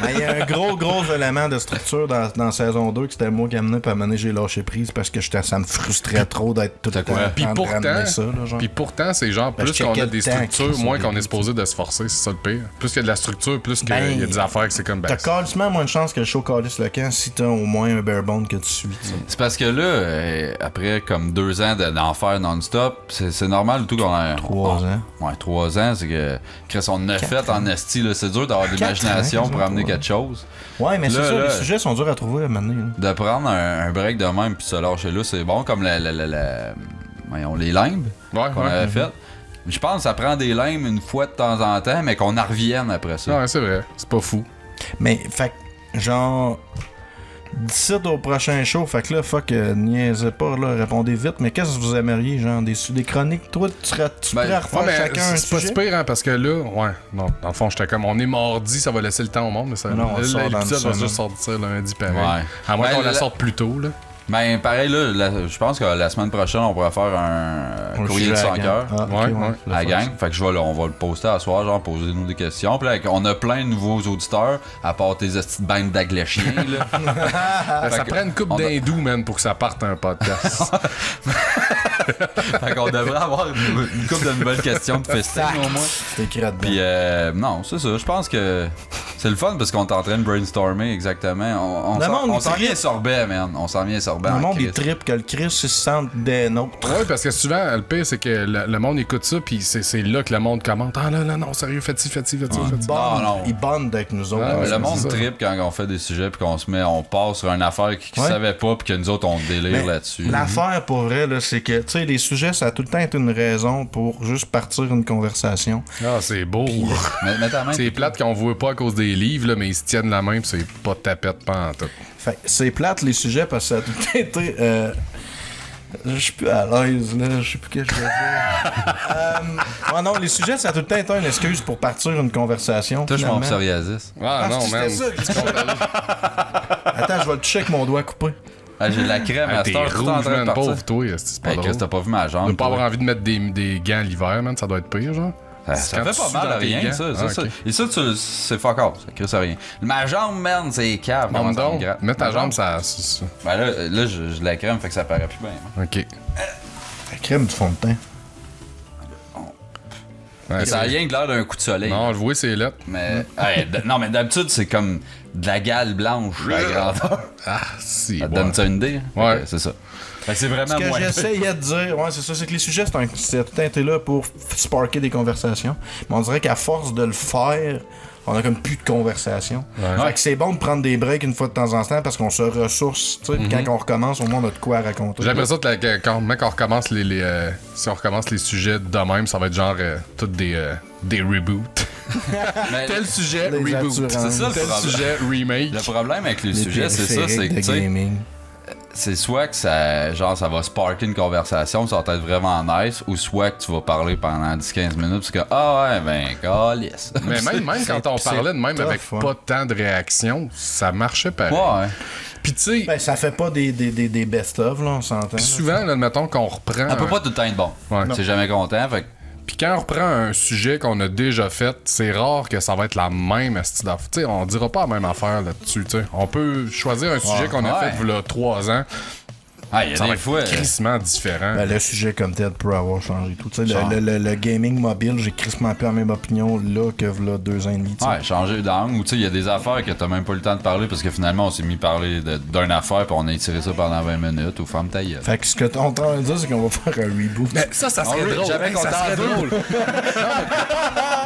Ben, il y a un gros élément de structure dans saison 2 que c'était moi qui amenais, puis à un moment donné, j'ai lâché prise parce que ça me frustrait trop d'être tout le temps quoi? en Puis train de pourtant, ramener ça, là, genre. puis pourtant, c'est genre, Ben, plus je qu'on checkais a le des temps structures, qu'ils moins sont qu'on est début. supposé de se forcer, c'est ça le pire. Plus qu'il y a de la structure, plus qu'il Ben, y a des affaires que c'est comme... Ben, T'as carrément moins de chance que le show calisse le camp si t'as au moins un bare bone que tu suis, tu sais. C'est parce que là, après comme 2 ans d'en faire non-stop, c'est normal tout qu'on a. 3 ans. Ouais, 3 ans, c'est que Chris, on a fait en esti, là. C'est dur d'avoir de l'imagination ans, pour amener ouais. quelque chose. Ouais, mais c'est Là, ça, là, les sujets sont durs à trouver à un moment donné, là. De prendre un break de même puis se lâcher là, c'est bon comme voyons, les limbes ouais, qu'on ouais. avait faites. Je pense que ça prend des limbes une fois de temps en temps, mais qu'on en revienne après ça. Ouais, c'est vrai. C'est pas fou. Mais, fait que, genre, d'ici au prochain show, fait que là, niaisez pas, là, répondez vite, mais qu'est-ce que vous aimeriez, genre, des chroniques? Toi, tu Ben, pourrais refaire Ouais, mais chacun un c'est pas sujet? si pire, hein, parce que là, ouais, non, dans le fond, j'étais comme, on est mardi, ça va laisser le temps au monde, mais ça, Non, on sort dans l'épisode une va semaine. juste sortir lundi, pareil. Ouais. À moins Ben, qu'on la la- sorte plus tôt, là. Ben, pareil, là, je pense que la semaine prochaine, on pourrait faire un courrier de sujet à 100 la cœurs. gang. Ah, ok, Ouais, ouais. faut le À la faire, gang. Fait que on va le poster à soir, genre, poser-nous des questions. Puis là, on a plein de nouveaux auditeurs, à part tes petites bandes d'agléchiens, là. Ben, ça que prend une coupe on a- d'hindous, man, pour que ça parte un podcast. Fait qu'on devrait avoir une couple de nouvelles questions de festin, au moins. C'est écrit là-dedans. Puis, non, c'est ça. Je pense que c'est le fun parce qu'on est en train de brainstormer exactement. Le monde, On il s'en vient tripe. sorbet, man. On s'en vient sorbet. Le en monde, il Christ. tripe que le Chris se sente des nôtres. Ouais, parce que souvent, le pire, c'est que le monde écoute ça, puis c'est là que le monde commente. Ah là, là, non, sérieux, faites-ci. Non. Ils bondent avec nous autres. Ah, ouais, Le c'est monde ça. tripe quand on fait des sujets puis on passe sur une affaire qu'ils Ouais. savaient pas puis que nous autres on délire Mais là-dessus. L'affaire pour vrai, là, c'est que, tu sais, les sujets, ça a tout le temps été une raison pour juste partir une conversation. Ah, c'est beau. Mais ta main. C'est plate qu'on voit pas à cause des livres, là, mais ils se tiennent la main, pis c'est pas de tapette, pas en tout. Fait que c'est plate les sujets parce que ça a tout le temps été. Je suis plus à l'aise, là. Je sais plus ce que je veux dire. Ouais, non, les sujets, ça a tout le temps été une excuse pour partir une conversation. Touche mon finalement. psoriasis. Ah, non, c'était man. ça, Attends, je vais le toucher avec mon doigt coupé. Ah, j'ai de la crème à T'es cette heure, tout en rouge, train de man, partir. pauvre toi, c'est pas Hey, drôle. Chris, t'as pas vu ma De jambe. pas avoir toi? envie de mettre des gants l'hiver, man, ça doit être pire, genre. Ça Quand fait tu pas sues mal dans à tes rien, gants. ça. Ah, ça. ok. Et ça, c'est fuck off. Ça crée rien. Ma jambe, man, c'est cave. Montre comment ça me donc, gratte. mets ta Ma jambe, ça. ça- Ben là j'ai de la crème, fait que ça paraît plus bien. hein. Ok. La crème du fond de teint. Ouais, Ça a c'est- rien que l'air d'un coup de soleil. Non, je vois, c'est là. Mais, non, mais d'habitude, c'est comme de la gale blanche à la grandeur. Ah, si. Ça te ouais. donne ça une idée? Ouais. Ok, c'est ça. Fait que c'est vraiment Ce que moins. j'essayais de dire, ouais, c'est ça, c'est que les sujets, c'est tout été là pour sparker des conversations. Mais on dirait qu'à force de le faire, on a comme plus de conversation. Ouais. Fait que c'est bon de prendre des breaks une fois de temps en temps parce qu'on se ressource, tu sais, puis quand on recommence, au moins on a de quoi raconter. J'ai l'impression que quand on recommence si on recommence les sujets de même, ça va être genre tous des reboots. Mais Tel sujet, Les reboot. assurances. c'est ça le Tel problème. sujet, remake. Le problème avec les Les sujets, c'est ça, c'est périphériques que de tu sais, gaming. c'est soit que ça va sparker une conversation, ça va être vraiment nice, ou soit que tu vas parler pendant 10-15 minutes, parce que ouais, ben, calisse. Mais même quand on c'est parlait de même tough, avec ouais. pas tant de réactions, ça marchait pareil. Ouais. Puis tu sais, Ben, ça fait pas des best-of, là, on s'entend. puis là. souvent, là, admettons qu'on reprend. On peut pas tout le temps être bon. Ouais. C'est jamais content, fait que Puis quand on reprend un sujet qu'on a déjà fait, c'est rare que ça va être la même style d'affaire. Tu sais, on dira pas la même affaire là-dessus, tu sais. On peut choisir un sujet qu'on a Ouais. fait il y a 3 ans. il y a Ça va des être fois. crissement différent. Ben, le sujet comme tel peut avoir changé tout. Tu sais, Genre. le gaming mobile, j'ai crissement peu la même opinion là que là 2 ans et demi. tu sais. Ouais, changer d'angle, ou tu sais, il y a des affaires que t'as même pas le temps de parler parce que finalement on s'est mis à parler d'une affaire puis on a étiré ça pendant 20 minutes ou ferme ta gueule. Fait que ce que on est en train de dire, c'est qu'on va faire un reboot. Mais ça serait drôle. Jamais Hey, content ça serait deux. drôle.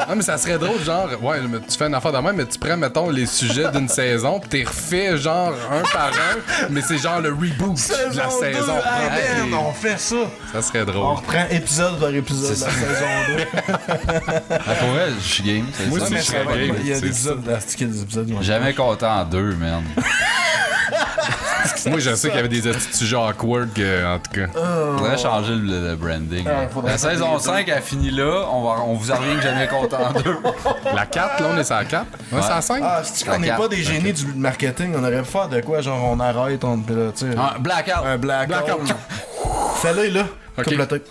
Non, mais ça serait drôle, genre, ouais, mais tu fais une affaire de même, mais tu prends, mettons, les sujets d'une saison, pis t'es refait, genre, un par un, mais c'est genre le reboot de la saison. Ah, Hey, merde, on fait ça. ça serait On drôle. reprend épisode par épisode de C'est la saison 2. Pour vrai, je suis game, c'est Moi ça. aussi, mais je serais pas- game. Il y a c'est des épisodes, des épisodes. ils vont- Jamais content en deux, man. Moi, je sais qu'il y avait des petits sujets awkward, en tout cas. Faudrait changer le branding. faudrait La saison 5 a fini là, on vous en revient que jamais content en deux. La 4, là, on est sur la 4. On est sur la 5? Ah, c'est qu'on La n'est carte. pas des génies du marketing, on aurait pu faire de quoi, genre on arrête, on. Là, tu sais, Blackout. un blackout. Blackout. Fais-le là, Ok. coupe la tête.